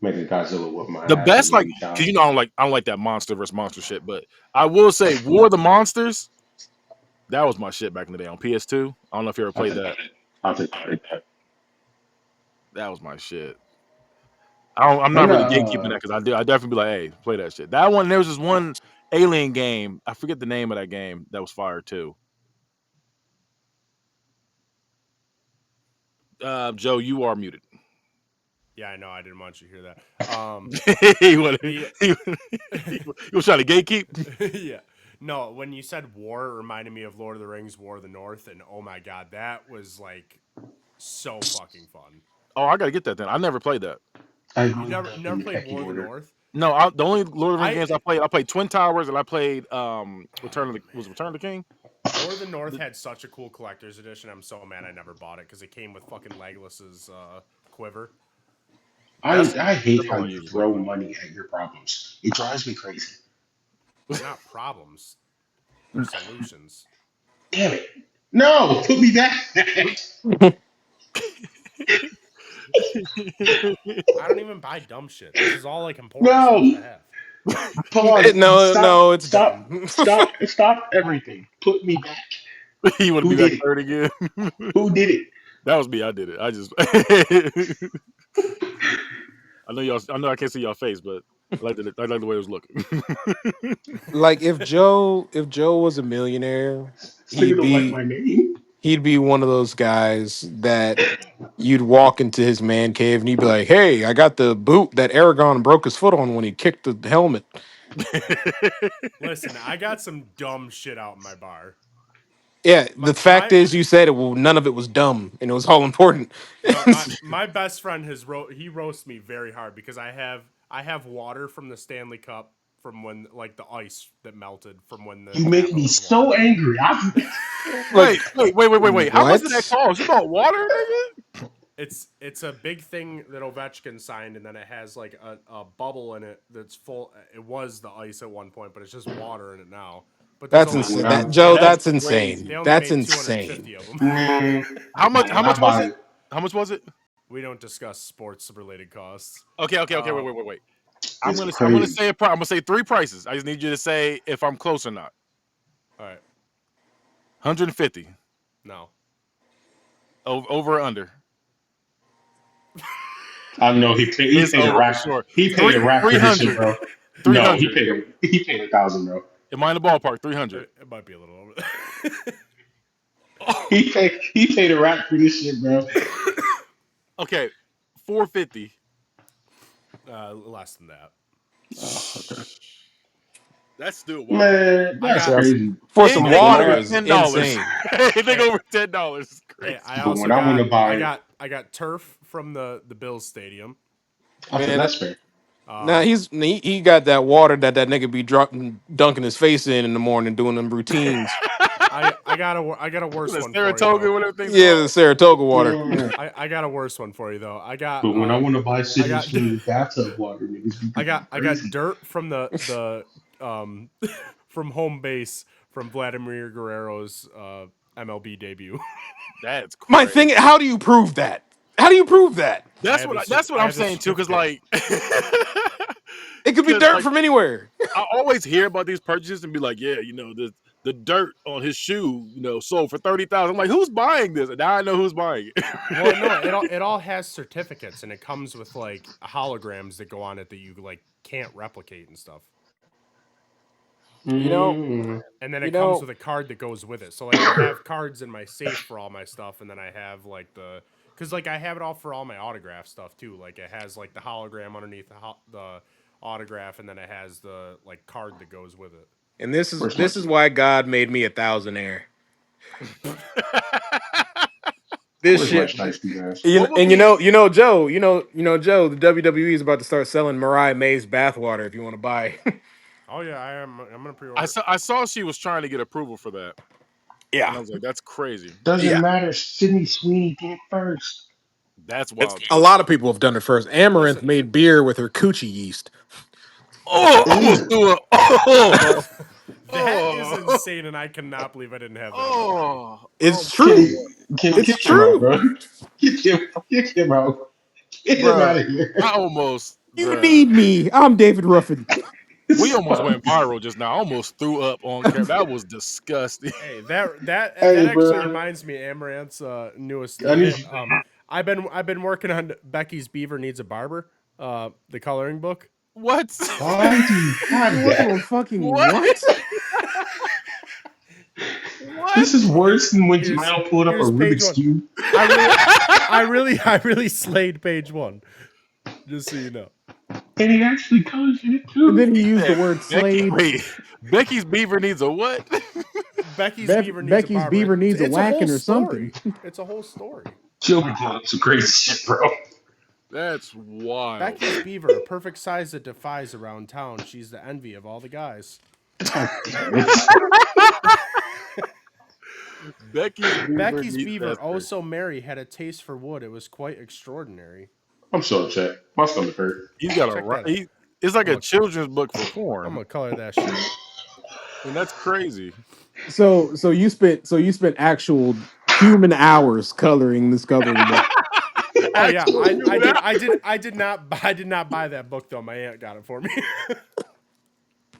Making Godzilla whoop my The ass best, like, every cause time. I don't like that monster versus monster shit. But I will say, War of the Monsters. That was my shit back in the day on PS2. I don't know if you ever I'll played take that. that. I'll take that. That was my shit. I'm not When really gatekeeping that because I do. I definitely be like, hey, play that shit. That one. There was this one alien game. I forget the name of that game. That was fire too. Joe, you are muted. Yeah, I know. I didn't want you to hear that. he, was, The he was trying to gatekeep. yeah. No, when you said war, it reminded me of Lord of the Rings, War of the North, and oh my god, that was like so fucking fun. Oh, I gotta get that then. I never played that. I You moved never up never in played pecking War of the order. North? No, the only Lord of the Rings I games I played Twin Towers and I played Return of the King. War of the North had such a cool collector's edition. I'm so mad I never bought it because it came with fucking Legolas's quiver. That's I hate that's the how one I you usually play throw with. money at your problems. It drives me crazy. They're not problems; they're solutions. Damn it. No, put me back. I don't even buy dumb shit. This is all like important stuff No. to have. Pause. No, Stop. no, it's Stop. dumb. Stop. Stop everything. Put me back. You want to Who be back did it? third again? Who did it? That was me. I did it. I just. I know y'all. I know I can't see y'all face, but I like the way it was looking. Like if Joe was a millionaire, This nigga he'd don't like be my name. he'd be one of those guys that you'd walk into his man cave and he'd be like, "Hey, I got the boot that Aragon broke his foot on when he kicked the helmet." Listen, I got some dumb shit out in my bar. Yeah, My the fact my is, you said it. Well, none of it was dumb, and it was all important. no my best friend he roasts me very hard because I have water from the Stanley Cup from when like the ice that melted from when the You make me Capitals won. so angry. Like wait. How much did that what? cost? You bought water, nigga? It's a big thing that Ovechkin signed, and then it has like a bubble in it that's full. It was the ice at one point, but it's just water in it now. But there's That's only But when insane. I That they Joe, only That's that's insane. crazy. they only That's made insane. 250 of them. man, How much? but when How I much was buy it? How much was it? We don't discuss sports related costs. Okay. Uh, Wait. it's I'm gonna crazy. say a I'm gonna say three prices. I just need you to say if I'm close or not. all right, 150 no, over or under. I know he It's paid a over for rack. sure. He paid a rack for this shit, 300. bro. No, 300. he paid 1,000, bro. Am I in the ballpark? 300. it might be a little over. He paid a rack for this shit, bro. Okay, 450. Less than that. Oh, okay. That's still wild. Man, I that's got Yeah, crazy. for some Anything But when water over I is $10. insane. Anything hey, over $10 is hey, crazy. I but also when I want to buy, I got turf from the Bills stadium. I think Man, that's fair. now Um, he got that water that nigga be dunking his face in the morning doing them routines. I got a worse The one for you Saratoga, though. whatever thing's Yeah, the called. Saratoga water. Mm. I got a worse one for you though. But when I want to buy I Sydney got Sweeney bathtub water, niggas be thinking I'm I got crazy. dirt from the from home base from Vladimir Guerrero's MLB debut. That's My crazy. thing, how do you prove that? How do you prove that? That's what I I'm have the saying too, because certificate. like, It could be because dirt like from anywhere. I always hear about these purchases and be like, yeah, the dirt on his shoe, sold for 30,000. I'm like, who's buying this? And now I know who's buying it. Well, no, it all has certificates and it comes with like holograms that go on it that you like can't replicate and stuff. You know, Mm. And then you it comes know, with a card that goes with it. So like I have cards in my safe for all my stuff, and then I have like because like I have it all for all my autograph stuff too. Like it has like the hologram underneath the autograph, and then it has the like card that goes with it. and this is Where's my this is why God made me a thousandaire. This Where's my shit. shiesty guys? What would And be? Joe, Joe, the WWE is about to start selling Mariah May's bathwater if you want to buy. Oh yeah, I'm gonna I pre-order. saw I saw she was trying to get approval for that, and Yeah. I was like, that's crazy. Doesn't Yeah. matter. Sydney Sweeney did first. That's wild A too. lot of people have done it first. Amaranth Listen, made beer with her coochie yeast. Oh, It almost is. threw up. Oh, That is oh, insane, and I cannot believe I didn't have that already. oh, oh It's my true. Kenny, god, Kenny, It's kick him out, true. bro. Kick him out. Get him bro. out of here. I almost, You bro. need me. I'm David Ruffin. We It's almost funny. went viral just now. I almost threw up on camera. That was disgusting. Hey, that Hey, actually bro. reminds me, Amaranth's newest I need hit. you. I've been working on Becky's Beaver Needs a Barber, the coloring book. What? Why do you You're have working that? on fucking What? what? What? This is worse than when Here's Jamel pulled up a here's page Rubik's one. Cube. I really, I really slayed page one. Just so you know, And he actually colors in it And too. then he used the Said word Becky, Slade. wait. Becky's beaver needs a what? Becky's Beaver Needs a Becky's Barber. beaver It's, needs a it's a whole whacking or something. story. It's a whole story. She'll be pulling up some crazy shit, bro. That's wild. Becky's Beaver, a perfect size that defies around town. She's the envy of all the guys. God damn it. Becky's beaver Becky's needs Beaver, that's oh crazy. so merry, had a taste for wood. It was quite extraordinary. I'm so upset. My stomach hurt. He's got a Check that out. it's like I'm a a, children's book for I'm porn. gonna color that shit. And that's crazy. So you spent actual human hours coloring this coloring book. Oh yeah, Actual I human did hours. I did I did not I did not buy that book though. My aunt got it for me.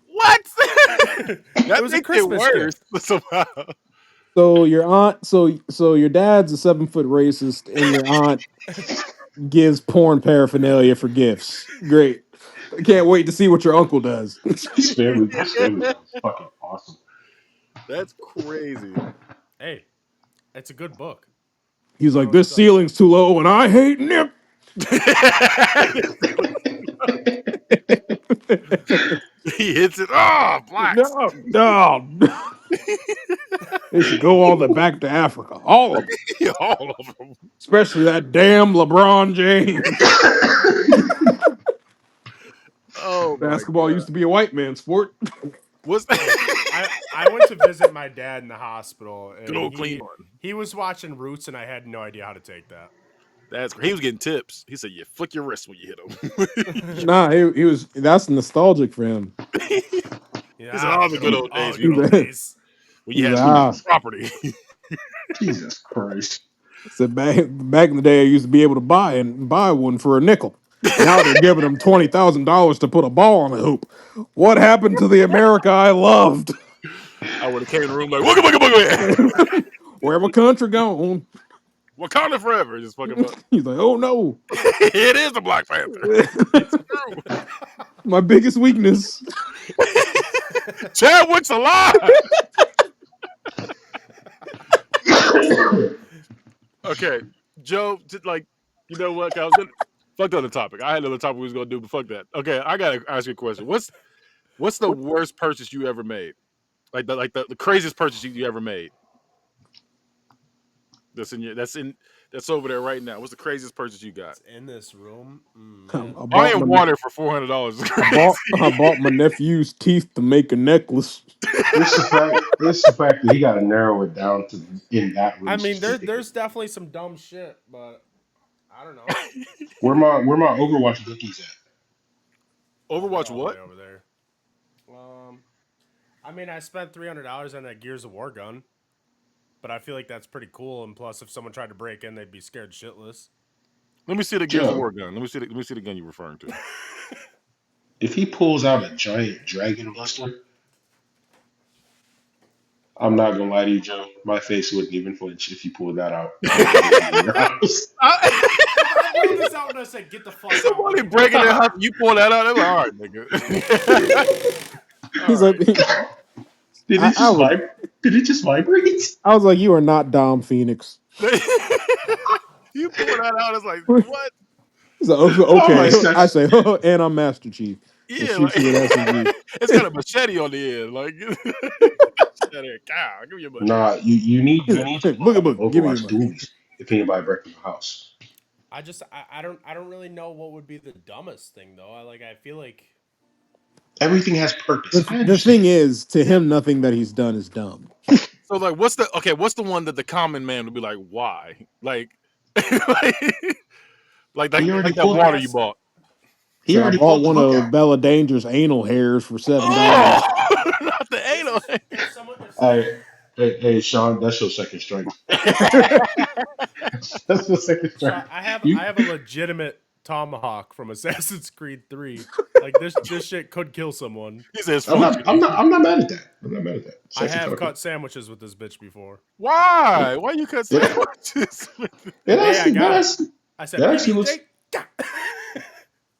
What? It That was a makes it Christmas worse gift. somehow. So your aunt, so your dad's a 7 foot racist, and your aunt gives porn paraphernalia for gifts. Great. I can't wait to see what your uncle does. This family sounds fucking awesome. That's crazy. Hey, it's a good book. He's like, So this it's like ceiling's too low, and I hate Nip. He hits it. Oh, blacks. No, no. They should go all the back to Africa. All of them. All of them. Especially that damn LeBron James. Oh my Basketball god. used to be a white man's sport. What's hey, I went to visit my dad in the hospital, good and old clean he one? he was watching Roots, and I had no idea how to take that. That's he was getting tips. He said, "You flick your wrist when you hit him." Nah, he was. That's nostalgic for him. He said, Yeah, "Oh, the good old oh, days, good He's old like, days. when you he's like, had ah. property." Jesus Christ. Said back in the day, I used to be able to buy one for a nickel. Now they're giving them $20,000 to put a ball on a hoop. What happened to the America I loved? I would have came in the room like, "Wooga booga booga." Where my country gone? Wakanda forever. Just fuck him up. He's like, oh no, It is the Black Panther. It's true. my biggest weakness. Chadwick's alive. Okay, Joe. Like, you know what? I was gonna fuck the other topic. I had another topic we was gonna do, but fuck that. Okay, I gotta ask you a question. What's the worst purchase you ever made? Like the craziest purchase you ever made? That's over there right now. What's the craziest purchase you got? It's in this room, man. I bought Buying my water for $400 is I crazy. bought my nephew's teeth to make a necklace. It's the fact that he got to narrow it down to in that room I mean, specifically. there's definitely some dumb shit, but I don't know. Where my Overwatch cookies at? They're Overwatch all the way what? over there. Um, I mean, I spent $300 on that Gears of War gun, but I feel like that's pretty cool. And plus, if someone tried to break in, they'd be scared shitless. Let me see the Gears of Joe, War gun. Let me see the gun you're referring to. if he pulls out a giant dragon buster, I'm not gonna lie to you, Joe. My face wouldn't even flinch if you pulled that out and broke into your house. If I pulled this out and I said, "Get the fuck out," what are Somebody you doing? breaking their house, you pull that out. I'm like, all right, nigga. All He's like, right. Did it I just was vibrate? Did it just vibrate? I was like, you are not Dom Phoenix. You pull that out, it's like, He's what? like, Oh my okay. I gosh. say, and I'm Master Chief, and Yeah, like shoots you with SMG. it's got a machete on the end. Like, machete, cow, give me your money. Nah, He's you like, need hey, to look up give me your Overwatch money. dualies if anybody breaks in the house. I don't really know what would be the dumbest thing though. I feel like Everything has purpose. I The thing understand. is, to him, nothing that he's done is dumb. So, like, what's the one that the common man would be like, why? Like, like, He already like that pulled I water you guess bought. He So I already bought pulled the one book of out. Bella Danger's anal hairs for $7. Oh, not the This anal. is if someone if Hey, hey, Sean, that's your second strike. That's your second so strike. I You, have a legitimate tomahawk from Assassin's Creed 3. Like this shit could kill someone. He says I'm not, I'm functional. not, I'm not mad at that. I'm not mad at that. It's I actually kind have of cool. cut sandwiches with this bitch before. Why? Why you cut It, sandwiches? The it day I actually, got it, I said that actually PB&J. looks,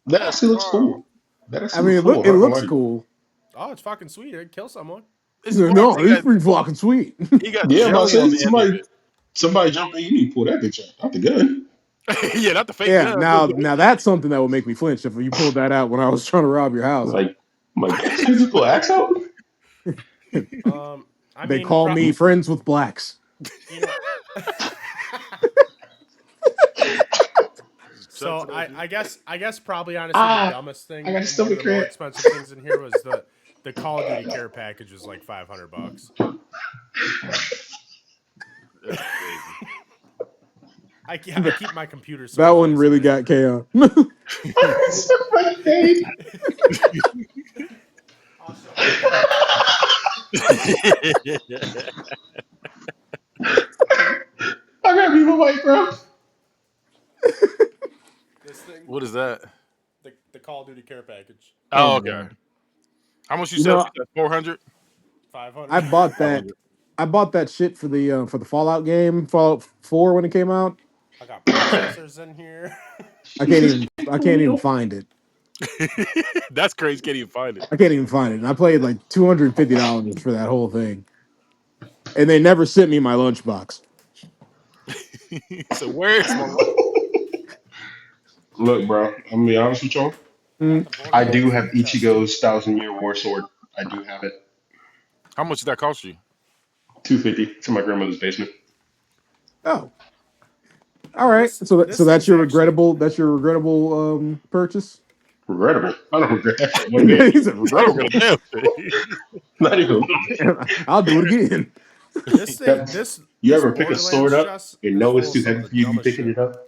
that actually looks Oh, cool. That I actually mean, looks cool. it I'm not gonna looks lie to you. cool. Oh, it's fucking sweet. It'd kill someone. it's bars. No, it's pretty fucking sweet. He got Yeah, I'm about to jelly on say the end of somebody jump in. You need to pull that bitch out the gun. it. Yeah, not the fake Yeah, gun. now that's something that would make me flinch if you pulled that out when I was trying to rob your house. Like, damn, this nigga just pull axe out. Um, I They mean, call me friends with blacks. you know. Chuck's So that shit. I guess probably honestly the Ah, dumbest I thing got a and one of stomach the more cramp. expensive things in here was the Call of Duty care package was like $500. That's crazy. I keep my computer That one supplies in really it. got chaos. Stomach pain. I'll show you. I gotta be my white, bro. This thing, What is that? the Call of Duty care package, Oh Oh, my okay. god! How much you You said? know, 400. 500. I bought that. 500. I bought that shit for the Fallout game, Fallout 4 when it came out. I got processors in here. I can't even find it. That's crazy. Can't even find it. I can't even find it. And I paid like $250 for that whole thing, and they never sent me my lunchbox. So where's my lunch? Look, bro. I'm gonna be honest with y'all. I got Mm. the I do Borderlands in have the chest. Ichigo's Thousand Year War Sword. I do have it. How much did that cost you? 250. It's in my grandmother's basement. Oh, all right. So This that's thing's your actually regrettable. That's your regrettable purchase. Regrettable. I don't regret that shit one bit. He's a I don't get a regrettable. damn thing. Not even a little bit. I'll do it again. this thing That- you this ever pick a sword Borderlands up chest and is know full it's of too some of heavy the for you to be dumbest picking shit. it up?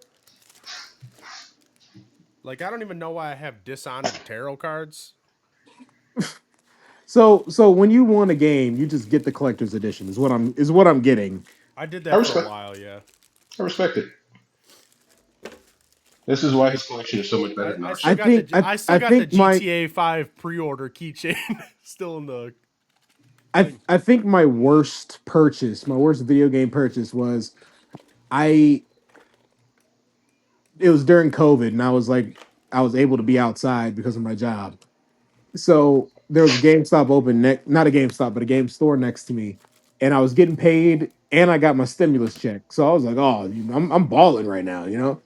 Like I don't even know why I have Dishonored tarot cards. So when you want a game, you just get the collector's edition. Is what I'm getting. I did I that for a respect. while, yeah. I respect it. This is why his collection is so much better than I ours. still got I still I got the think my GTA 5 pre-order keychain still in the thing. I think my worst purchase, my worst video game purchase was I it was during COVID and I was able to be outside because of my job. So there was a GameStop open not a GameStop, but a game store next to me. And I was getting paid and I got my stimulus check. So I was like, oh, I'm balling right now, you know?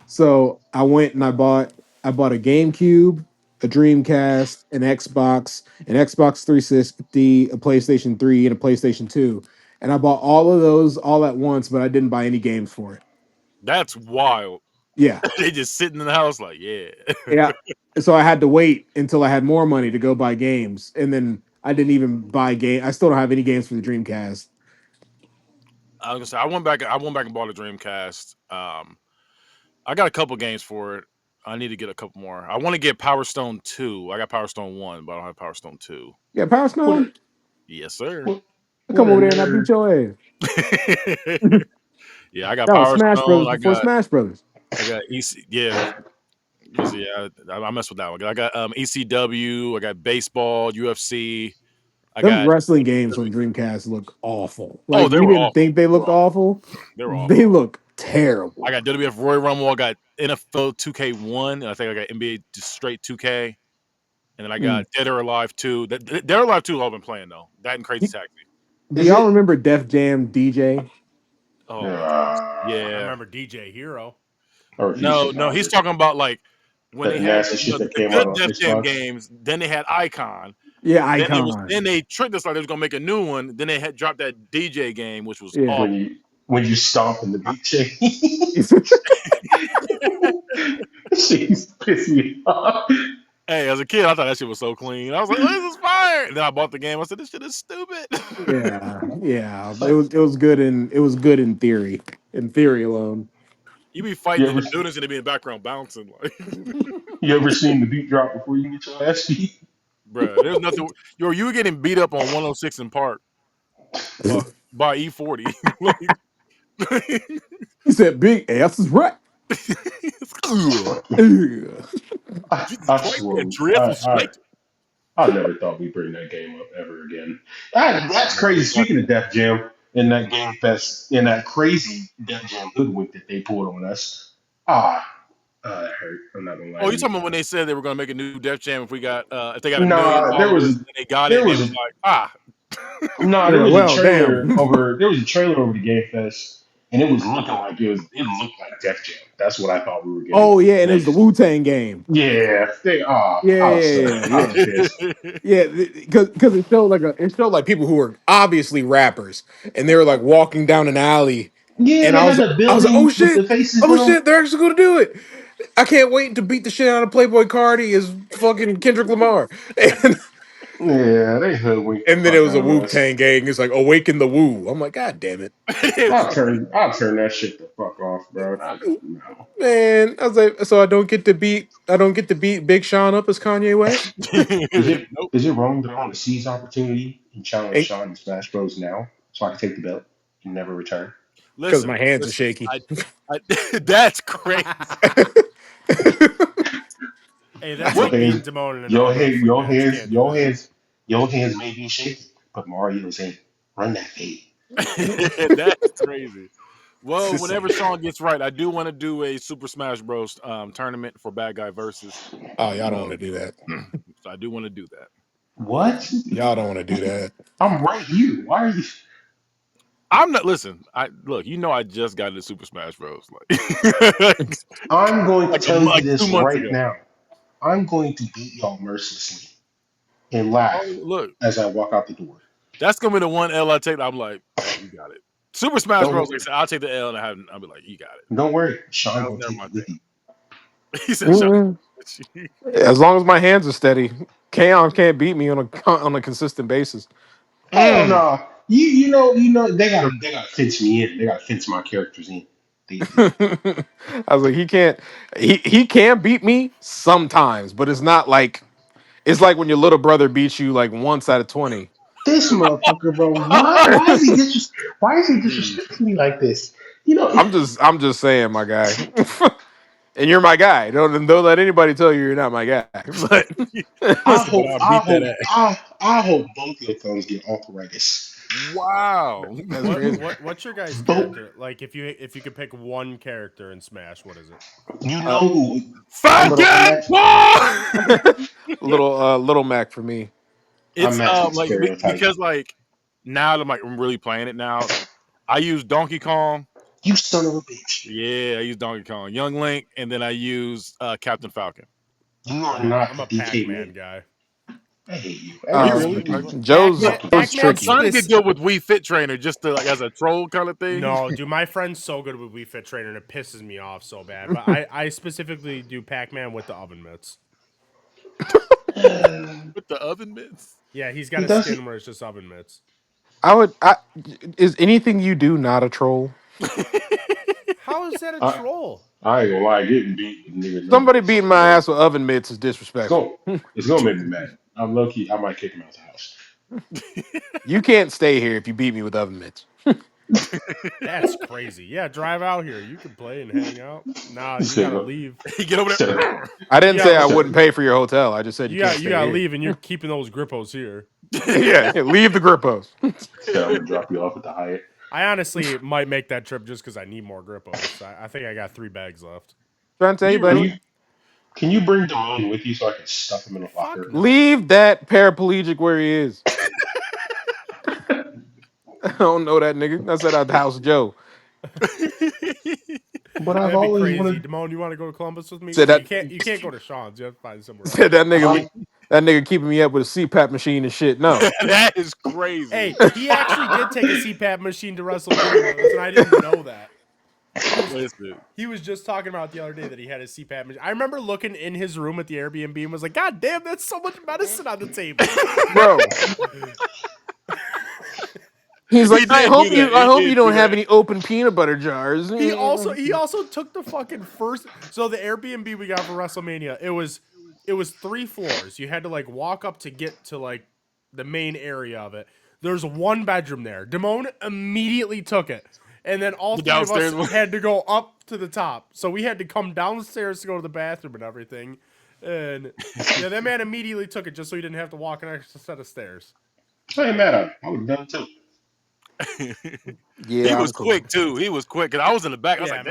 So I went and I bought a GameCube, a Dreamcast, an Xbox 360, a PlayStation 3, and a PlayStation 2. And I bought all of those all at once, but I didn't buy any games for it. That's wild. Yeah. They just sitting in the house like, yeah. Yeah. So I had to wait until I had more money to go buy games. And then I didn't even buy game. I still don't have any games for the Dreamcast. I was gonna say I went back. I went back and bought a Dreamcast. I got a couple games for it. I need to get a couple more. I want to get Power Stone 2. I got Power Stone 1, but I don't have Power Stone 2. Yeah, Power What a Stone. Yes, sir. what, I what come a over there and I beat nerd. your ass. Yeah, I got That was Power Smash Stone. Brothers before Smash Brothers. I got EC. Yeah, yeah. I mess with that one. I got ECW. I got baseball, UFC. I Them got. wrestling games on Dreamcast look awful. Oh, Like they we were didn't awful. think they They were looked awful. awful. They were They awful. look I terrible. got WWF Royal Rumble. I got NFL 2K1, and I think I got NBA just straight 2K. And then I Mm. got Dead or Alive 2. Dead or Alive 2 I've been playing though. That and Crazy Do Taxi. do Is y'all it? remember Def Jam DJ? Oh my gosh. Uh, I Yeah. remember DJ Hero. I refuse to No, no, acknowledge he's it. talking about like when they That had nasty shit that the came out good on Def Jam Xbox. games. Then they had Icon. Yeah, Then Icon. they tricked us like they was gonna make a new one. Then they had dropped that DJ game, which was Yeah. When awful. you stomp in the beat chain. She's pissing me off. Hey, as a kid, I thought that shit was so clean. I was like, oh, "This is fire!" And then I bought the game. I said, "This shit is stupid." Yeah, yeah. Like, It was good in theory. In theory alone. You be you fighting in ever the buildings and they be in the background bouncing. Like, You ever seen the beat drop before you get your ass beat? Bruh, there's nothing. Yo, you were getting beat up on 106 in Park by E40. Like, He said, "Big ass is right." ugh, Ugh. Jesus I Christ, man, swear, dreadful slate. I never thought we'd bring that game up ever again. That's No, crazy. we got Speaking of Def Jam and that Game Fest and that crazy Def Jam hoodwink that they pulled on us, ah, that hurt. I'm not gonna lie Oh, to you you. talking about when they said they were gonna make a new Def Jam if they got 1 million Nah, followers and they got it there and they was was a like, ah. nah, They're there like, was a well, trailer damn. over there was a trailer over the Game Fest, and it was looking like it looked like Def Jam. That's what I thought we were getting. Oh yeah, and it They was the Wu-Tang game. yeah, Yeah, yeah, I yeah, was pissed. yeah. Because it showed like people who were obviously rappers, and they were like walking down an alley, Yeah, and they had the I was like, oh building with the shit, faces in oh them. shit, they're actually gonna do it. I can't wait to beat the shit out of Playboy Cardi as fucking Kendrick Lamar. Yeah, they hoodwinked the And then it fuck was a out of Wu us. Tang gang. It's like awaken the Wu. I'm like, God damn it, I'll turn that shit the fuck off, bro. No. man. I was like, so I don't get to beat Big Sean up as Kanye West Nope. Is it wrong that I want to seize opportunity and challenge because Sean in Smash Bros now so I can take the belt and never return? Listen, my hands are listen. shaky. I that's crazy. Hey, that's Your What? like beating hands, Damone in an Alberto free your match. You hands, can't do that. your hands may be shaky, but Mario's ain't. Run that fade. That's crazy. Well, whenever Sean gets right, I do want to do a Super Smash Bros. Tournament for Bad Guy versus. Oh, y'all don't want So, to do that. so I do want to do that. What? Y'all don't want to do that. I'm right here. Why are you? I'm not. Listen, I look. You know, I just got into Super Smash Bros. Like, I'm going to tell you like this 2 months right ago. now. I'm going to beat y'all mercilessly and Oh, laugh look, as I walk out the door. that's gonna be the one L I take. I'm like, hey, you got it. Super Smash Bros. Don't Like I said, I'll take the L and I'll be like, you got it. don't worry. Sean That was gonna never take my it with you. thing. He said, "Shut Mm-mm. up." As long as my hands are steady, Kaon can't beat me on a consistent basis. Hell Mm. no. They gotta fence me in. They gotta fence my characters in. They I was like, he can beat me sometimes, but it's like when your little brother beats you like once out of 20. this motherfucker, bro. Why is he Jeez. disrespecting me like this? You know, I'm just saying, my guy. And you're my guy. Don't let anybody tell you you're not my guy. But He said, but I'll beat that ass. I hope both your thumbs get arthritis. Wow. that's What crazy. what what's your guys' Both. character? Like if you could pick one character in Smash, what is it? You Uh, know who? I'm little I'm Faggot actually Paul! little Mac for me. I'm It's actually like stereotyping. because like now that I'm really playing it now. I use Donkey Kong. You son of a bitch. Yeah, I use Donkey Kong, Young Link, and then I use Captain Falcon. You are I'm not I'm the a DK Pac-Man man. guy. I hate you. Are you Uh, really? Everybody do. Joe's Okay. Joe's I'm Pac-Man tricky. trying to get spec. good with Wii Fit Trainer just to like as a troll kind of thing. No, dude, my friend's so good with Wii Fit Trainer and it pisses me off so bad. But I specifically do Pac-Man with the oven mitts. With the oven mitts. Yeah, he's got He a does it. skin where it's just oven mitts. I would. I Is anything you do not a troll? How is that a I troll? I ain't gonna lie, getting beat with niggas over Somebody this beating shit my going. ass with oven mitts is It's disrespectful. going it's gonna make me mad. I'm low key. I might kick him out the house. You can't stay here if you beat me with oven mitts. That's crazy. Yeah, drive out here. You can play and hang out. Nah, you Instead gotta of leave. Get over instead of there. I You didn't say I gotta instead wouldn't of, pay for your hotel. I just said you can't you stay gotta here. leave, and you're keeping those grippos here. Yeah, leave the grippos. instead I'm gonna drop you off at the Hyatt. I honestly might make that trip just because I need more grippos. I think I got 3 bags left. Trying to tell Do you, you Can buddy. really? you can you bring Damone with you so I can stuff him in a Fuck locker? no. Leave that paraplegic where he is. I don't know that nigga. I said out the house, Joe. But I've That'd be always crazy. wanted. Damone, you want to go to Columbus with me? Said Well, that. you can't go to Sean's. You have to find somewhere Said else. I that nigga keeping me up with a CPAP machine and shit. No. That is crazy. Hey, he actually did take a CPAP machine to WrestleMania with us, and I didn't know that. Listen. He was just talking about the other day that he had a CPAP machine. I remember looking in his room at the Airbnb and was like, God damn, that's so much medicine on the table. Bro. He's He like, did do that. I He hope you did do don't have that. any open peanut butter jars. He also took the fucking first. So the Airbnb we got for WrestleMania, it was 3 floors. You had to like walk up to get to like the main area of it. There's one bedroom there. Damone immediately took it, and then all The three of us downstairs one. had to go up to the top. So we had to come downstairs to go to the bathroom and everything. And yeah, that man immediately took it just so he didn't have to walk an extra set of stairs. I ain't mad at him. I would have done it too. He Yeah, was I'm cool. quick too. He was quick. And I was in the back. I was Yeah, like,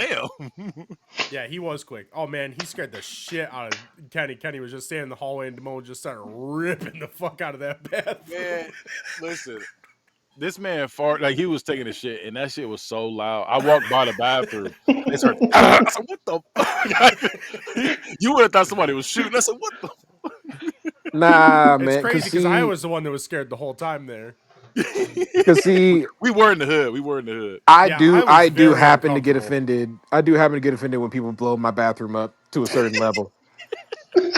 damn. yeah, he was quick. Oh man, he scared the shit out of Kenny. Kenny was just standing in the hallway, and Damone just started ripping the fuck out of that bathroom. Man, listen. This man fart like he was taking a shit, and that shit was so loud. I walked by the bathroom. They started. I said, "What the fuck?" You would have thought somebody was shooting. I said, "What the?" Nah, It's man. crazy because I was the one that was scared the whole time there. Cause see, We were in the hood. We were in the hood. Yeah, I was I do very happen to get uncomfortable. offended. I do happen to get offended when people blow my bathroom up to a certain level.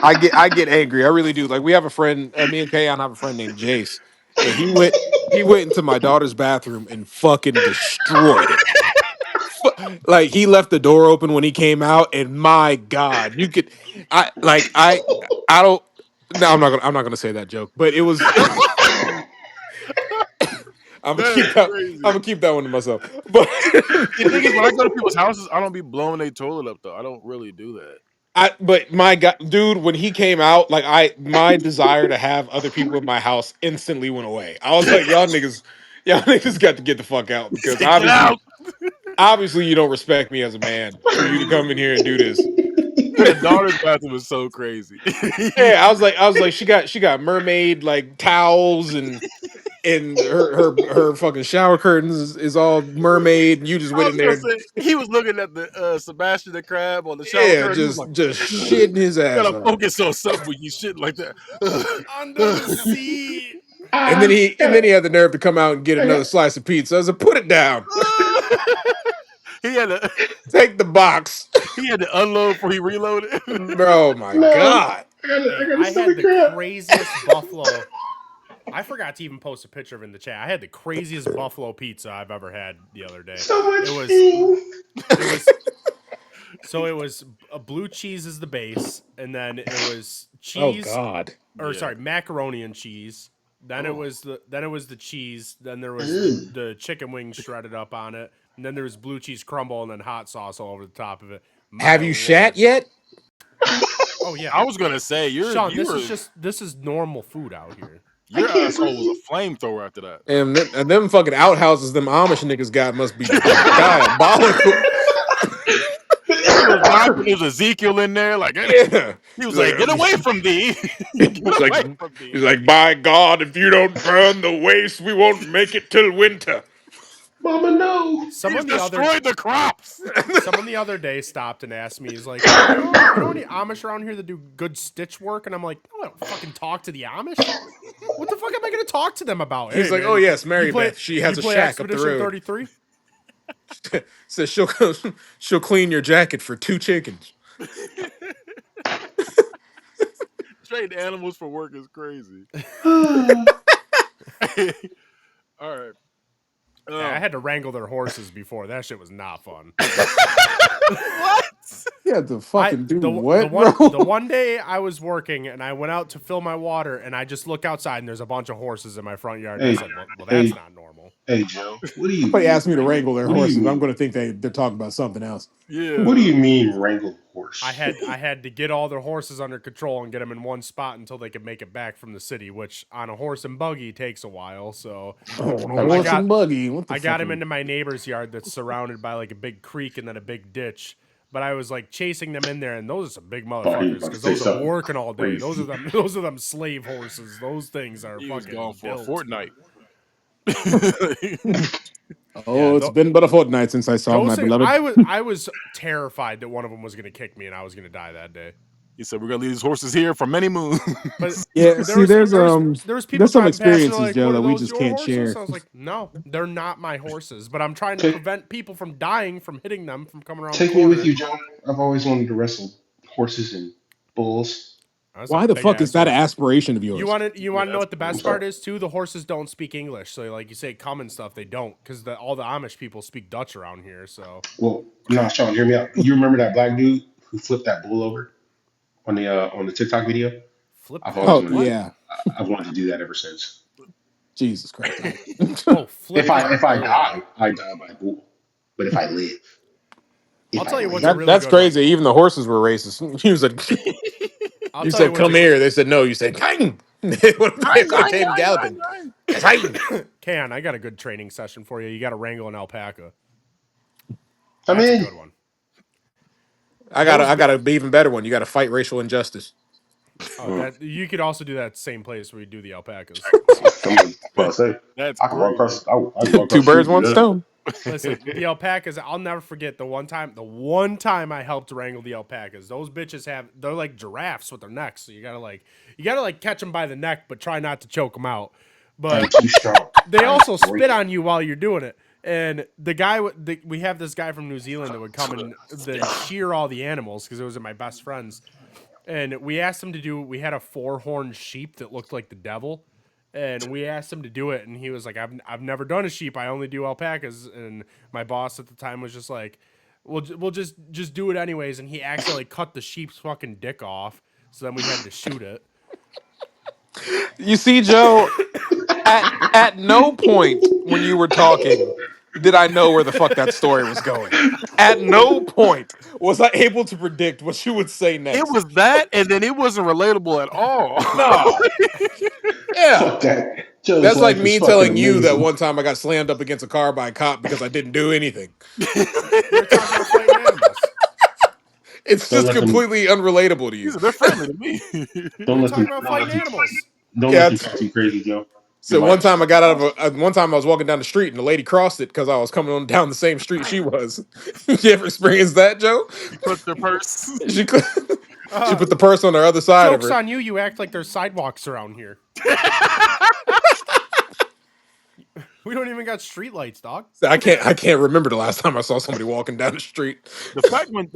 I get angry. I really do. Like we have a friend, me and Kayon have a friend named Jace, and he went into my daughter's bathroom and fucking destroyed it. Like he left the door open when he came out, and my God, you could, I don't. No, I'm not gonna say that joke, but it was. That is I'm crazy. gonna keep that one to myself. But The thing is, when I go to people's houses, I don't be blowing their toilet up though. I don't really do that. but my God, dude, when he came out, like my desire to have other people in my house instantly went away. I was like, y'all niggas got to get the fuck out because Say, get out. obviously you don't respect me as a man for you to come in here and do this. The daughter's bathroom was so crazy. Yeah, I was like, she got mermaid like towels and her fucking shower curtains is all mermaid, and you just I went was in gonna there, say he was looking at the Sebastian the crab on the shower yeah, curtain. He was like, just shitting his "You ass gotta off. focus on something when you shit like that." Under the sea. And then he had the nerve to come out and get I another got, slice of pizza. I said, put it down. he had to Take the box. he had to unload before he reloaded. Oh my no, God. Hey, I got a I had stomach the cramp. craziest buffalo. I forgot to even post a picture of it in the chat. I had the craziest buffalo pizza I've ever had the other day. So much It was cheese. it was so it was a blue cheese as the base, and then it was Oh cheese God. or Yeah. sorry, macaroni and cheese. Then Oh. it was the cheese. Then there was Ugh. the chicken wings shredded up on it. And then there was blue cheese crumble and then hot sauce all over the top of it. Have My you shat lord. yet? Oh yeah. I was gonna say Sean, this is normal food out here. I your can't asshole was breathe. a flamethrower after that. And them fucking outhouses them Amish niggas got must be diabolical. He was knocking. There was Ezekiel in there. Like Yeah. he was He's like, "Get like, away from thee! he's Get like, away from thee!" he's like, by God, if you don't burn the waste, we won't make it till winter. Mama, no. He's destroyed the crops. Someone the other day stopped and asked me, he's like, "Hey, you know any Amish around here that do good stitch work?" And I'm like, "No, I don't fucking talk to the Amish. What the fuck am I gonna talk to them about?" He's Hey like, oh man, yes, Mary Beth. She has you a play shack up the Expedition road. 33? Says she'll clean your jacket for 2 chickens. Trading animals for work is crazy. All right. Yeah, I had to wrangle their horses before. That shit was not fun. What? You have to I fucking do the what, the bro? one day I was working and I went out to fill my water and I just look outside and there's a bunch of horses in my front yard and I Hey, said, well that's hey, not normal. hey, Joe. What do you Somebody mean asked me to wrangle? wrangle their What do you horses. I'm mean? going to think they're talking about something else. What do Yeah. you mean wrangle I horse? had to get all their horses under control and get them in one spot until they could make it back from the city, which on a horse and buggy takes a while. So Oh, on a Oh, horse got and buggy. What the I got fuck? him into my neighbor's yard that's surrounded by like a big creek and then a big ditch. But I was like chasing them in there, and those are some big thought you were motherfuckers about to because say those are something working all day. Those are crazy. them. Those are them slave horses. Those things are He was gone fucking for a built. fortnight. Oh, Yeah, it's been but a fortnight since I saw those my things. beloved. I was terrified that one of them was gonna kick me and I was gonna die that day. He said, "We're gonna leave these horses here for many moons." But Yeah, there see, was there was people there's some driving past and they're experiences, like, Joe, "What are that we those just your can't horses?" share. I was like, "No, they're not my horses." But I'm trying to Take, prevent people from dying from hitting them from coming around the take me with corner. you, Joe. I've always wanted to wrestle horses and bulls. That's a Why the big fuck is ass that an horse. aspiration of You yours? want to you want to know that's what the cool. best part is too? The horses don't speak English, so like you say come and stuff, they don't because all the Amish people speak Dutch around here. So Well, no, Sean, hear me out. You remember that black dude who flipped that bull over on the TikTok video? flip I've the always Oh wanted what? to. yeah, I've wanted to do that ever since. Jesus Christ! Oh, flip the If I bull. die, I die by bull. But if I live, I'll if I tell you what's a live, really That's good one. crazy. Even the horses were racist. He was like, I'll you tell you said what's come a here. They said no. You said Kang. They would have came galloping. Kang. Can I got a good training session for you. You got to wrangle an alpaca. I'm That's a in. good one. I got a even better one. You got to fight racial injustice. Oh, Mm. that you could also do that at the same place where you do the alpacas. I'm about to say That's I can walk crazy. across. I can walk Two across the birds, street and one do that. stone. Listen, the alpacas, I'll never forget the one time I helped wrangle the alpacas. Those bitches they're like giraffes with their necks. So you gotta like catch them by the neck, but try not to choke them out. I'm But too strong. they I also break spit it. on you while you're doing it. And we have this guy from New Zealand that would come and then shear all the animals because it was my best friends. And we asked him to do. We had a four-horned sheep that looked like the devil, and we asked him to do it, and he was like, "I've never done a sheep. I only do alpacas." And my boss at the time was just like, "We'll just do it anyways." And he accidentally cut the sheep's fucking dick off, so then we had to shoot it. You see, Joe, at no point when you were talking did I know where the fuck that story was going. At no point was I able to predict what you would say It next. was that, and then it wasn't relatable at all. No. Yeah. Fuck that. Joe's That's like life is me fucking telling you that amazing. one time I got slammed up against a car by a cop because I didn't do anything. We were talking about fighting animals. It's Don't just let them. completely unrelatable to you. These are they're friendly to me. We Don't were let talking them. about Don't fighting let them. animals. Don't let Yeah. them talk too crazy, Joe. Your So one life is time I fucking got out awesome. of one time I was walking down the street and the lady crossed it because I was coming on down the same street she was. You ever experienced that, Joe? You put their purse. She could, she Uh, put the purse on the other side of Joke's her. on you. You act like there's sidewalks around here. We don't even got streetlights, dog. So I can't remember the last time I saw somebody walking down the street. The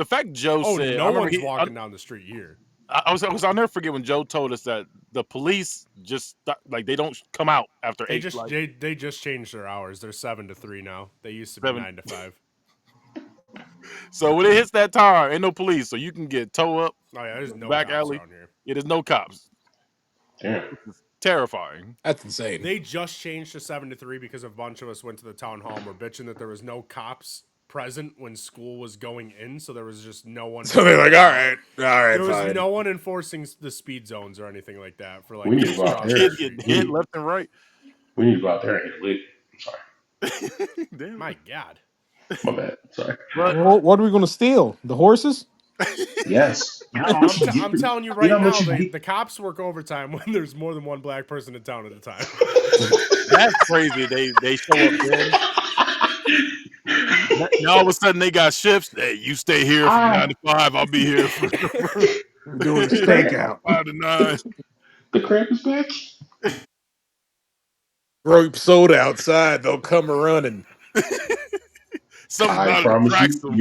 fact Joe Oh, said, no I remember one's he walking down the street here. I'll never forget when Joe told us that the police like they don't come out after They eight, just like they just changed their hours. They're 7 to 3 now. They used to be seven. 9 to 5. So when it hits that time, ain't no police, so you can get towed up Oh yeah, there's no back cops alley. around here. It is no cops. Damn. It's terrifying. That's insane. They just changed to 7 to 3 because a bunch of us went to the town hall and were bitching that there was no cops present when school was going in, so there was just no one. So they're like, all right, There was fine. no one enforcing the speed zones or anything like that for We like need to kids go out crossing the there. Kids street. getting hit left and right. We need to go out there and hit a lick. I'm sorry. Damn. My God. My bad. Sorry. But Well, what are we going to steal? The horses? Yes. You know how much you I'm get. telling you You know right how much now, you get. the cops work overtime when there's more than one black person in town at a time. that's crazy. They show up then. Now all of a sudden they got shifts. Hey, you stay here from 9 to 5. I'll be here from We're doing a The cramp. stakeout. 5 to 9. The cramp is back. Grape soda outside. They'll come running. Something I about it promise attracts you. them.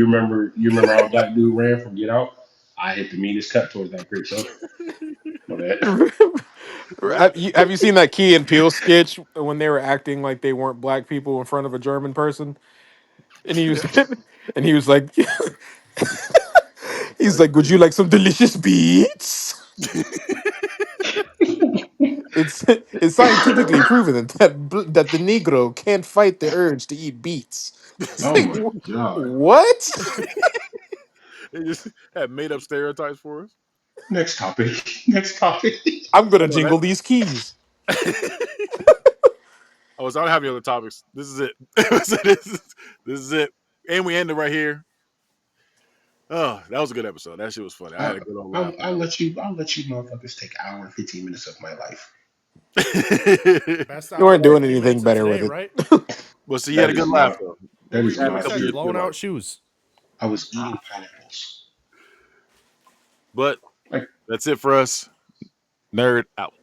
You remember how Black Dude ran from Get Out? I hit the meanest cut towards that grape soda. My bad. Have you seen that Key and Peele sketch when they were acting like they weren't black people in front of a German person? And he was and he was like he's That's like, would you crazy. like some delicious beets? It's scientifically proven that the Negro can't fight the urge to eat beets. It's Oh like, my god. what? They just have made up stereotypes for us. Next topic. Next topic. I'm gonna Oh no, jingle these keys. I was not having other topics. This is it. This is it. And we end it right here. Oh, that was a good episode. That shit was funny. I had I, a good old laugh. I'll let you. I'll let you motherfuckers take an hour and 15 minutes of my life. Best You hour weren't and doing 15 anything minutes of better today, with it. right? Well, so you had That a good is laugh not. though. What That were is you Had a doing not couple of besides years true. of your blowing life. out shoes? I was eating pineapples. But Like that's it for us. Nerd out.